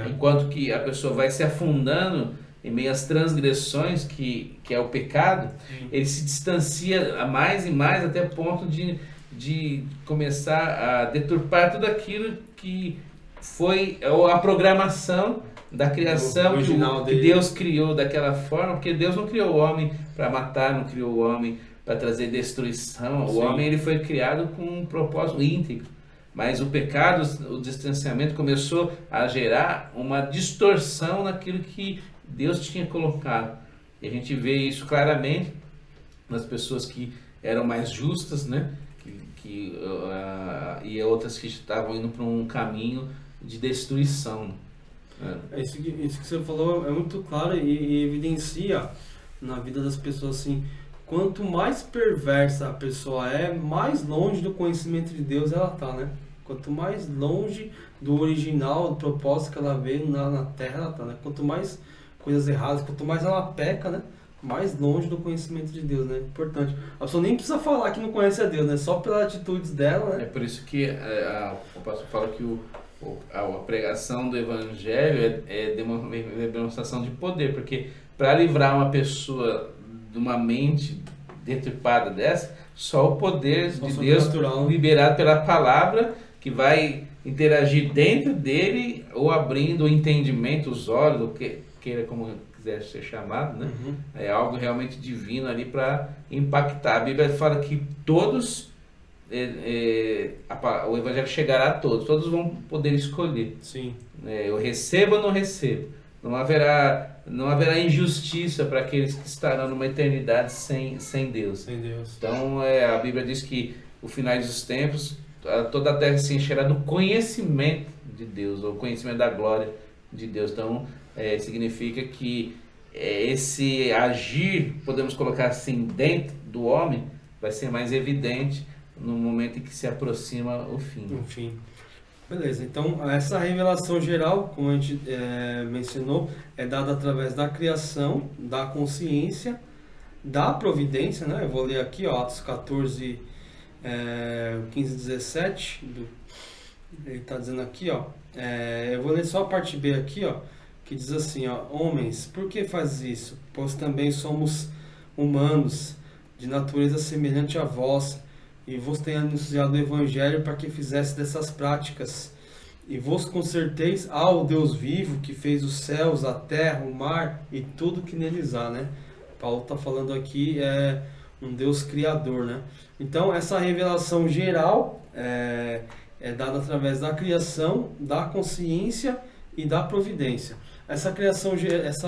Enquanto que a pessoa vai se afundando em meio às transgressões, que é o pecado, ele se distancia mais e mais até o ponto de começar a deturpar tudo aquilo que foi a programação da criação original que dele. Deus criou daquela forma, porque Deus não criou o homem para matar, não criou o homem para trazer destruição. Sim. O homem ele foi criado com um propósito íntegro. Mas o pecado, o distanciamento começou a gerar uma distorção naquilo que Deus tinha colocado. E a gente vê isso claramente nas pessoas que eram mais justas, né? E outras que estavam indo para um caminho de destruição. Isso que você falou é muito claro e evidencia na vida das pessoas assim, quanto mais perversa a pessoa é, mais longe do conhecimento de Deus ela tá, né? Quanto mais longe do original, do propósito que ela vê na Terra ela tá, né? Quanto mais coisas erradas, quanto mais ela peca, né? Mais longe do conhecimento de Deus, né? Importante. A pessoa nem precisa falar que não conhece a Deus, né? Só pelas atitudes dela, né? É por isso que o pastor fala que a pregação do evangelho é uma demonstração de poder, porque para livrar uma pessoa de uma mente deturpada dessa, só o poder de Deus liberado pela palavra que vai interagir dentro dele, ou abrindo o entendimento, os olhos, o que queira como quiser ser chamado, né? Uhum. É algo realmente divino ali para impactar. A Bíblia fala que todos, o evangelho chegará a todos vão poder escolher. Sim. Eu recebo ou não recebo. Não haverá injustiça para aqueles que estarão numa eternidade sem Deus. Sem Deus. Então a Bíblia diz que o final dos tempos, toda a terra se encherá do conhecimento de Deus, ou conhecimento da glória de Deus. Então significa que esse agir, podemos colocar assim, dentro do homem, vai ser mais evidente no momento em que se aproxima o fim. No fim. Beleza, então essa revelação geral, como a gente mencionou, é dada através da criação, da consciência, da providência, né? Eu vou ler aqui, ó, Atos 14, 15 e 17, ele está dizendo aqui, ó, eu vou ler só a parte B aqui, ó, que diz assim, ó, homens, por que faz isso? Pois também somos humanos, de natureza semelhante a vós, e vos tenho anunciado o Evangelho para que fizesse dessas práticas, e vos conserteis ao Deus vivo, que fez os céus, a terra, o mar e tudo que neles há, né? Paulo está falando aqui, um Deus criador, né? Então, essa revelação geral é dada através da criação, da consciência e da providência. Essa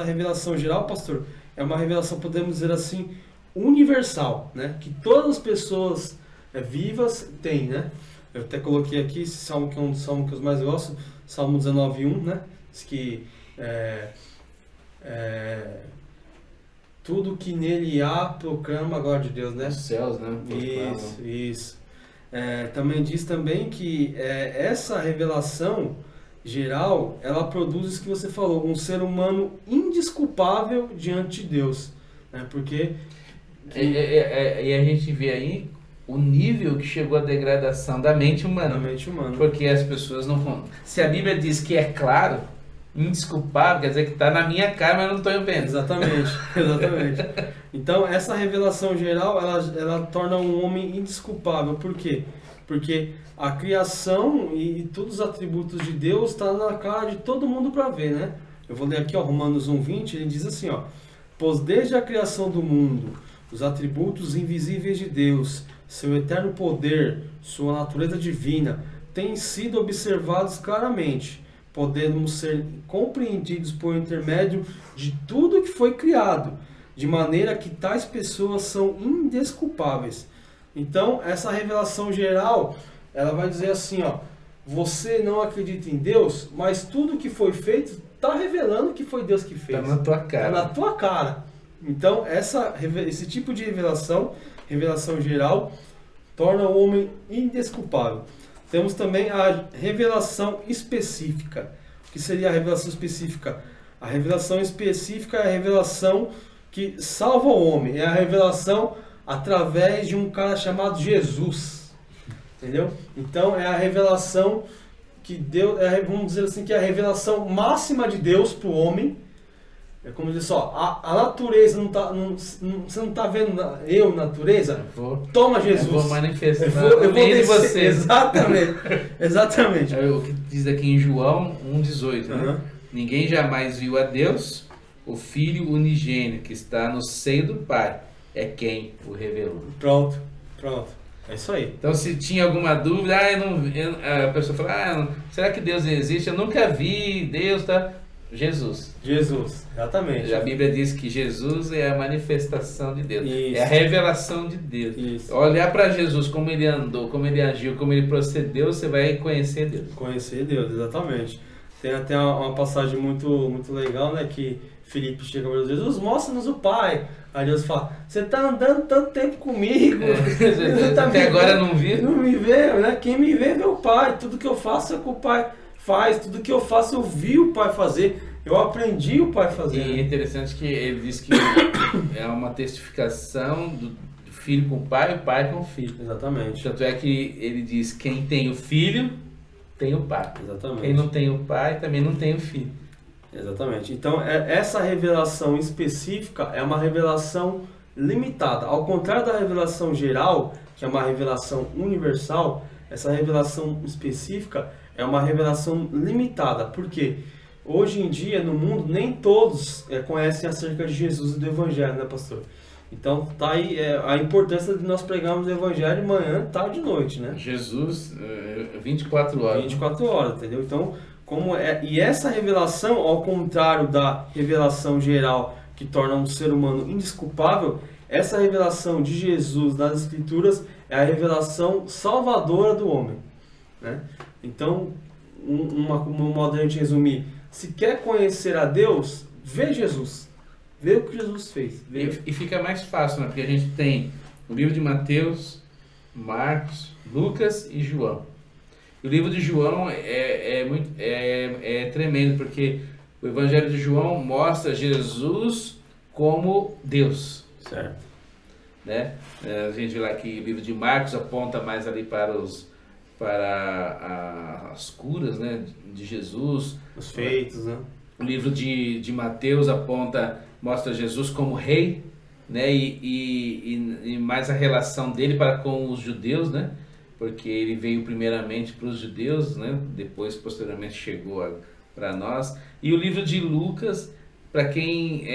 revelação geral, pastor, é uma revelação, podemos dizer assim, universal, né? Que todas as pessoas vivas têm, né? Eu até coloquei aqui esse salmo, que é um dos salmos que eu mais gosto, Salmo 19:1, né? Diz que tudo que nele há proclama a glória de Deus, né? Os céus, né? Isso. Também diz também que essa revelação geral, ela produz isso que você falou, um ser humano indesculpável diante de Deus, né? Porque e a gente vê aí o nível que chegou a degradação da mente humana. Porque as pessoas não... Se a Bíblia diz que é claro, indesculpável, quer dizer que está na minha cara, mas eu não estou vendo. Exatamente. Então, essa revelação geral, ela torna um homem indesculpável. Por quê? Porque a criação e todos os atributos de Deus estão na cara de todo mundo para ver, né? Eu vou ler aqui, ó, Romanos 1:20, ele diz assim, ó, pois desde a criação do mundo, os atributos invisíveis de Deus, seu eterno poder, sua natureza divina, têm sido observados claramente, podendo ser compreendidos por intermédio de tudo que foi criado, de maneira que tais pessoas são indesculpáveis. Então, essa revelação geral, ela vai dizer assim, ó, você não acredita em Deus, mas tudo que foi feito está revelando que foi Deus que fez. Está na tua cara. Está na tua cara. Então, esse tipo de revelação geral, torna o homem indesculpável. Temos também a revelação específica. O que seria a revelação específica? A revelação específica é a revelação que salva o homem. É a revelação através de um cara chamado Jesus. Entendeu? Então, é a revelação que Deus... vamos dizer assim, que é a revelação máxima de Deus para o homem, É como dizer só, a natureza não tá. Você não tá vendo eu, natureza? Toma Jesus. Eu vou manifestar eu vou de você. Exatamente. Exatamente. É o que diz aqui em João 1,18, né? Uhum. Ninguém jamais viu a Deus, o Filho unigênito que está no seio do Pai é quem o revelou. Pronto. É isso aí. Então, se tinha alguma dúvida, a pessoa fala, será que Deus existe? Eu nunca vi Deus, tá? Jesus, exatamente. A Bíblia diz que Jesus é a manifestação de Deus, Isso. é a revelação de Deus. Isso. Olhar para Jesus, como ele andou, como ele agiu, como ele procedeu, você vai conhecer Deus. Conhecer Deus, exatamente. Tem até uma passagem muito legal, né? Que Filipe chega para Jesus, mostra-nos o Pai. Aí Deus fala, você está andando tanto tempo comigo, você tá até agora não vi. Não me vê, né? Quem me vê o Pai. Tudo que eu faço é que o Pai faz, tudo que eu faço eu vi o Pai fazer, eu aprendi o Pai fazer. E é interessante que ele diz que é uma testificação do filho com o pai com o filho. Exatamente. Tanto é que ele diz, quem tem o filho, tem o pai. Exatamente. Quem não tem o pai, também não tem o filho. Exatamente. Então, essa revelação específica é uma revelação limitada. Ao contrário da revelação geral, que é uma revelação universal, essa revelação específica é uma revelação limitada. Por quê? Hoje em dia, no mundo, nem todos conhecem acerca de Jesus e do Evangelho, né, pastor? Então, tá aí a importância de nós pregarmos o Evangelho de manhã, tarde e noite, né? Jesus, 24 horas. 24 horas, entendeu? Então, e essa revelação, ao contrário da revelação geral que torna um ser humano indesculpável, essa revelação de Jesus das Escrituras é a revelação salvadora do homem, né? Então, um modo de a gente resumir, se quer conhecer a Deus, vê Jesus, vê o que Jesus fez. E fica mais fácil, né? Porque a gente tem o livro de Mateus, Marcos, Lucas e João. O livro de João é tremendo, porque o Evangelho de João mostra Jesus como Deus. Certo. Né? A gente vê lá que o livro de Marcos aponta mais ali para as curas, né, de Jesus. Os feitos, né? O livro de Mateus mostra Jesus como rei, né, e mais a relação dele para com os judeus, né? Porque ele veio primeiramente para os judeus, né? Depois, posteriormente, chegou para nós. E o livro de Lucas, para quem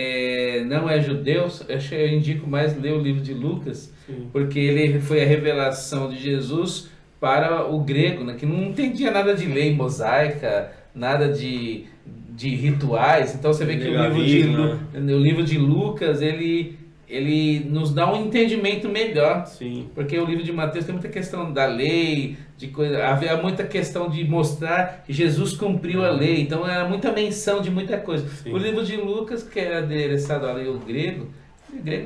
não é judeu, eu indico mais ler o livro de Lucas, sim, porque ele foi a revelação de Jesus para o grego, né? Que não entendia nada de lei mosaica, nada de rituais. Então você vê que o livro de Lucas, ele nos dá um entendimento melhor. Sim. Porque o livro de Mateus tem muita questão da lei, havia muita questão de mostrar que Jesus cumpriu a lei, então era muita menção de muita coisa. Sim. O livro de Lucas, que era adereçado à lei, o grego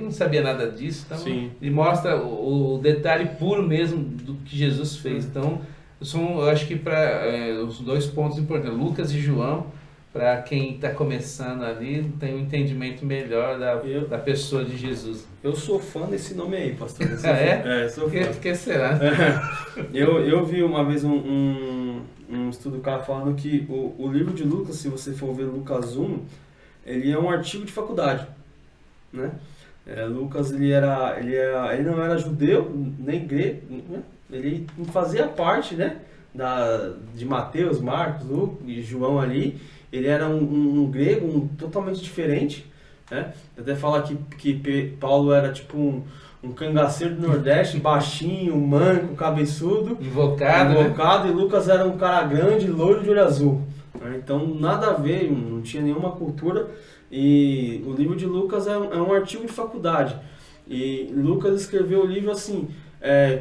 não sabia nada disso, então sim, ele mostra o detalhe puro mesmo do que Jesus fez. Então, eu acho que para os dois pontos importantes, Lucas e João, para quem está começando ali, tem um entendimento melhor da pessoa de Jesus. Eu sou fã desse nome aí, pastor. Sou fã. Por que será? Eu vi uma vez um estudo do cara falando que o livro de Lucas, se você for ver Lucas 1, ele é um artigo de faculdade, né? Lucas, ele não era judeu, nem grego, né? Ele fazia parte, né, de Mateus, Marcos, Lucas e João ali. Ele era um grego totalmente diferente, né? Até fala que Paulo era tipo um cangaceiro do Nordeste, baixinho, manco, cabeçudo, invocado, né? E Lucas era um cara grande, loiro de olho azul, né? Então nada a ver, não tinha nenhuma cultura. E o livro de Lucas é um artigo de faculdade. E Lucas escreveu o livro assim,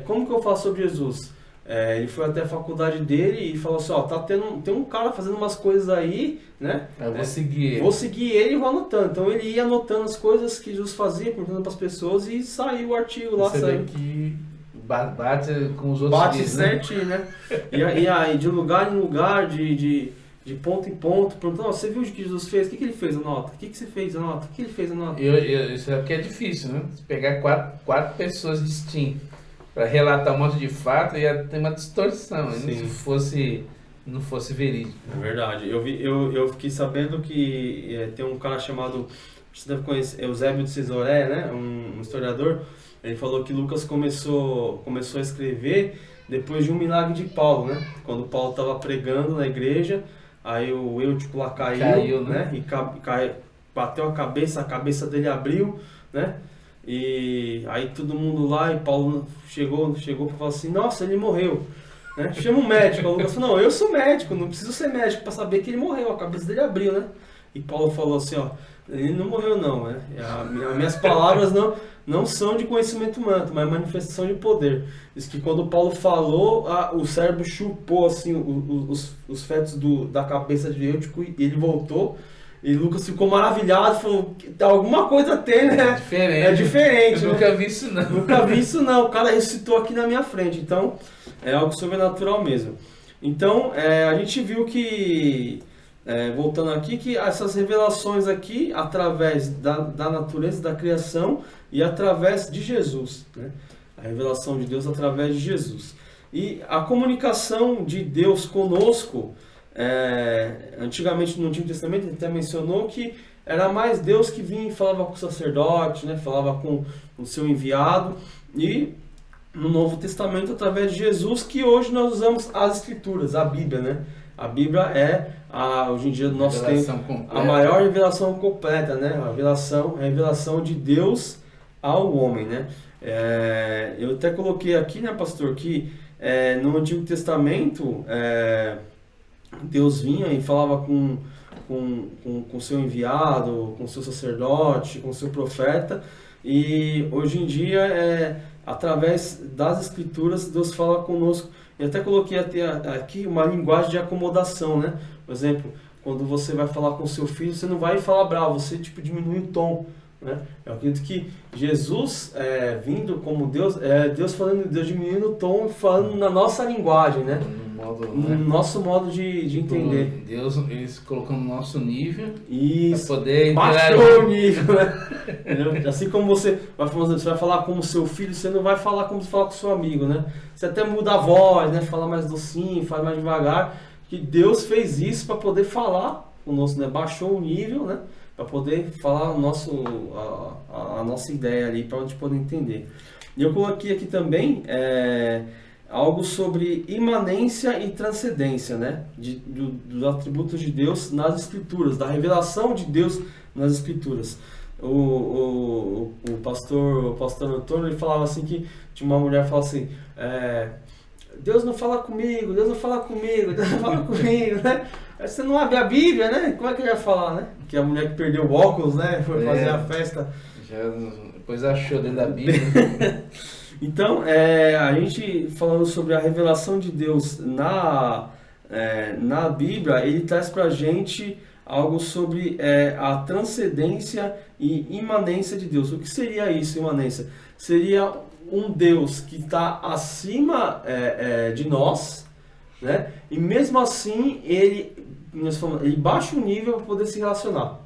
como que eu falo sobre Jesus? Ele foi até a faculdade dele e falou assim, tem um cara fazendo umas coisas aí, né? Eu vou seguir ele. Vou seguir ele e vou anotando. Então ele ia anotando as coisas que Jesus fazia, perguntando para as pessoas e saiu o artigo lá. Você vê que bate com os outros. Bate certinho, né? E aí, de lugar em lugar, de ponto em ponto, perguntando, você viu o que Jesus fez? O que ele fez? Anota. O que você fez? Anota. O que ele fez? Anota. Isso é porque é difícil, né? Se pegar quatro pessoas distintas para relatar um monte de fato, ia ter uma distorção. Se fosse não fosse verídico. É verdade. Eu fiquei sabendo que tem um cara chamado, você deve conhecer, Eusébio de Cesaré, né? Um historiador. Ele falou que Lucas começou a escrever depois de um milagre de Paulo, né? Quando Paulo estava pregando na igreja, aí o Eutico lá caiu, né? E bateu a cabeça dele abriu, né? E aí todo mundo lá, e Paulo chegou para falar assim, nossa, ele morreu. Né? Chama um médico. O Lucas falou, não, eu sou médico, não preciso ser médico para saber que ele morreu, a cabeça dele abriu, né? E Paulo falou assim, ó, ele não morreu não, né? As minhas palavras não são de conhecimento humano, mas manifestação de poder. Diz que quando Paulo falou, o cérebro chupou assim os fetos da cabeça de Eutico e ele voltou. E Lucas ficou maravilhado, falou, alguma coisa tem, né? É diferente. Eu nunca vi isso não. Nunca vi isso não, o cara ressuscitou aqui na minha frente, então é algo sobrenatural mesmo. Então a gente viu que, voltando aqui, que essas revelações aqui, através da natureza, da criação e através de Jesus, né? A revelação de Deus através de Jesus. E a comunicação de Deus conosco, antigamente no Antigo Testamento ele até mencionou que era mais Deus que vinha e falava com o sacerdote, né? Falava com o seu enviado, e no Novo Testamento através de Jesus, que hoje nós usamos as Escrituras, a Bíblia, né? A Bíblia é hoje em dia do nosso tempo a maior revelação completa, né? A revelação de Deus ao homem, né? Eu até coloquei aqui, né, pastor, que no Antigo Testamento Deus vinha e falava com seu enviado, com seu sacerdote, com seu profeta, e hoje em dia, através das Escrituras, Deus fala conosco. E até coloquei aqui uma linguagem de acomodação, né? Por exemplo, quando você vai falar com seu filho, você não vai falar bravo, você diminui o tom, né? Eu acredito que Jesus, vindo como Deus, Deus falando, Deus diminuindo o tom e falando na nossa linguagem, né? No nosso modo de entender. Deus, eles colocando no nosso nível. Isso. Para poder baixou o nível, né? Assim como você vai falar com o seu filho, você não vai falar como você fala com o seu amigo, né? Você até muda a voz, né? Fala mais docinho, fala mais devagar. Que Deus fez isso para poder falar conosco, né? Baixou o nível, né? Para poder falar a nossa ideia ali, para a gente poder entender. E eu coloquei aqui também algo sobre imanência e transcendência, né? Dos atributos de Deus nas Escrituras, da revelação de Deus nas Escrituras. O pastor Antônio, ele falava assim que tinha uma mulher que falava assim, Deus não fala comigo, Deus não fala comigo, Deus não fala comigo, né? Você não abre a Bíblia, né? Como é que ele vai falar, né? Que a mulher que perdeu o óculos, né? Foi fazer a festa. Depois achou dentro da Bíblia. Então, a gente falando sobre a revelação de Deus na Bíblia, ele traz pra gente algo sobre a transcendência e imanência de Deus. O que seria isso, imanência? Seria um Deus que está acima de nós, né? E mesmo assim ele baixa o nível para poder se relacionar,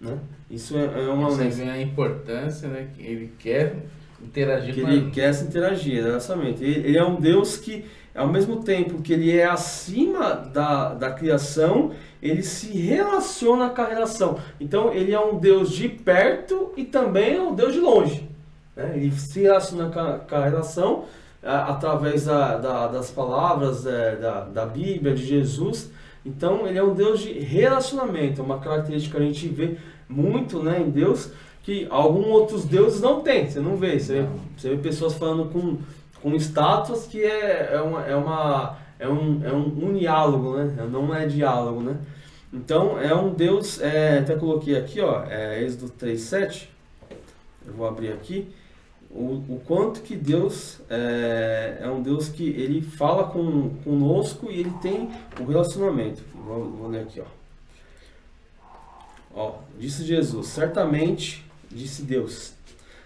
né? Isso é uma Você vê a importância, né? Que ele quer interagir com ele. Quer se interagir, exatamente. Ele é um Deus que, ao mesmo tempo que ele é acima da criação, ele se relaciona com a relação. Então ele é um Deus de perto e também é um Deus de longe, né? Ele se relaciona com a relação através das palavras da Bíblia, de Jesus. Então ele é um Deus de relacionamento, é uma característica que a gente vê muito, né, em Deus, que alguns outros deuses não tem, você não vê. Você vê pessoas falando com estátuas que é um uniálogo, né? Não é diálogo, né? Então é um Deus, até coloquei aqui, ó, Êxodo 3:7, eu vou abrir aqui, o quanto que Deus é um Deus que ele fala conosco e ele tem um relacionamento. Vou ler aqui, ó. Disse Jesus, certamente, disse Deus,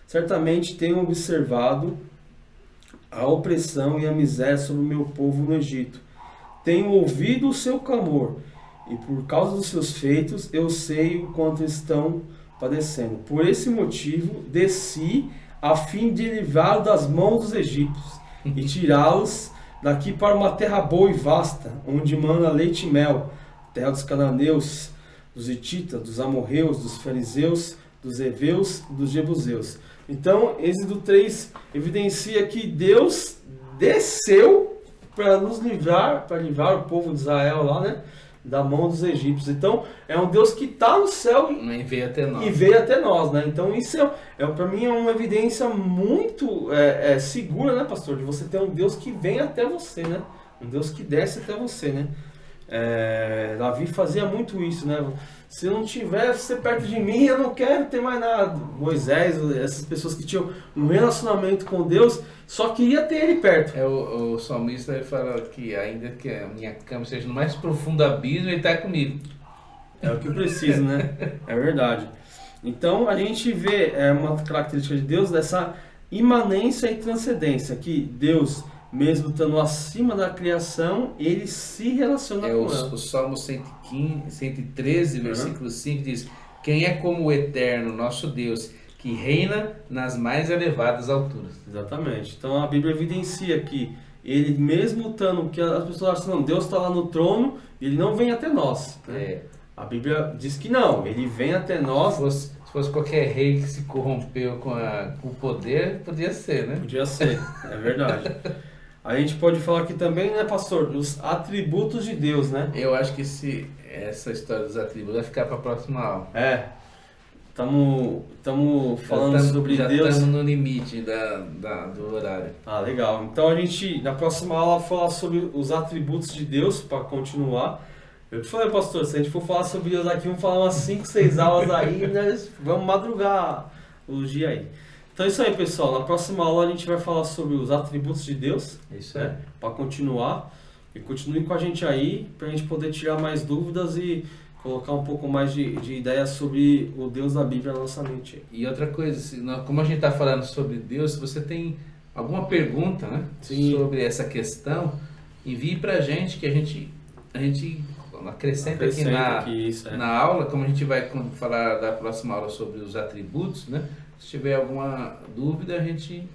certamente tenho observado a opressão e a miséria sobre o meu povo no Egito. Tenho ouvido o seu clamor e por causa dos seus feitos eu sei o quanto estão padecendo. Por esse motivo desci a fim de livrá-los das mãos dos egípcios e tirá-los daqui para uma terra boa e vasta, onde mana leite e mel, terra dos cananeus, dos hititas, dos amorreus, dos fariseus, dos heveus e dos jebuseus. Então, Êxodo 3 evidencia que Deus desceu para nos livrar, para livrar o povo de Israel lá, né, da mão dos egípcios. Então, é um Deus que está no céu E veio até nós. e veio até nós, né? Então, isso para mim é uma evidência muito segura, né, pastor? De você ter um Deus que vem até você, né? Um Deus que desce até você, né? Davi fazia muito isso, né? Se não tiver você perto de mim, eu não quero ter mais nada. Moisés, essas pessoas que tinham um relacionamento com Deus, só queria ter ele perto. O salmista ele fala que ainda que a minha cama seja no mais profundo abismo, ele está comigo. É o que eu preciso, né? É verdade. Então a gente vê uma característica de Deus dessa imanência e transcendência, que Deus, mesmo estando acima da criação, ele se relaciona com ela. O Salmo 113, versículo 5 diz: quem é como o Eterno, nosso Deus, que reina nas mais elevadas alturas. Exatamente. Então a Bíblia evidencia que ele, mesmo estando, que as pessoas acham, não, Deus está lá no trono, ele não vem até nós. Né? A Bíblia diz que não, ele vem até nós. Se fosse qualquer rei que se corrompeu com o poder, podia ser, né? Podia ser, é verdade. A gente pode falar aqui também, né, pastor, dos atributos de Deus, né? Eu acho que essa história dos atributos vai ficar para a próxima aula. Estamos falando sobre já Deus. Estamos no limite do horário. Ah, legal. Então a gente, na próxima aula, vai falar sobre os atributos de Deus, para continuar. Eu te falei, pastor, se a gente for falar sobre Deus aqui, vamos falar umas 5, 6 aulas aí, nós vamos madrugar o dia aí. Então é isso aí, pessoal. Na próxima aula a gente vai falar sobre os atributos de Deus. Isso é. Para continuar. E continue com a gente aí, para a gente poder tirar mais dúvidas e colocar um pouco mais de ideias sobre o Deus da Bíblia na nossa mente. E outra coisa, como a gente está falando sobre Deus, se você tem alguma pergunta, né, sobre essa questão, envie para a gente, que a gente acrescenta aqui na aula, como a gente vai falar da próxima aula sobre os atributos, né? Se tiver alguma dúvida, a gente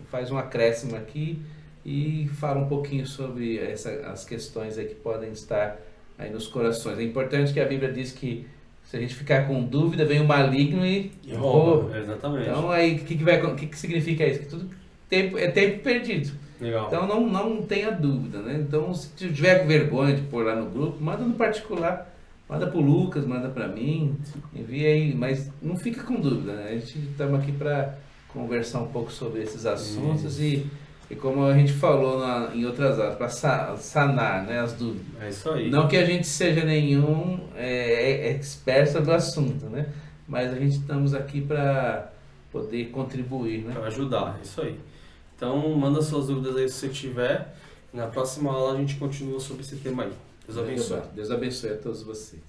faz um acréscimo aqui e fala um pouquinho sobre as questões aí que podem estar aí nos corações. É importante que a Bíblia diz que se a gente ficar com dúvida, vem o maligno e rouba. Exatamente. Então aí, o que significa isso? Que tudo é tempo perdido. Legal. Então não tenha dúvida, né? Então se tiver vergonha de pôr lá no grupo, manda no particular. Manda pro Lucas, manda para mim, envia aí, mas não fica com dúvida, né? A gente estamos aqui para conversar um pouco sobre esses assuntos e como a gente falou em outras aulas, para sanar, né, as dúvidas. É isso aí. Não que a gente seja nenhum expert sobre o assunto, né? Mas a gente estamos aqui para poder contribuir, né? Para ajudar, é isso aí. Então manda suas dúvidas aí se você tiver. Na próxima aula a gente continua sobre esse tema aí. Deus abençoe. Deus abençoe a todos vocês.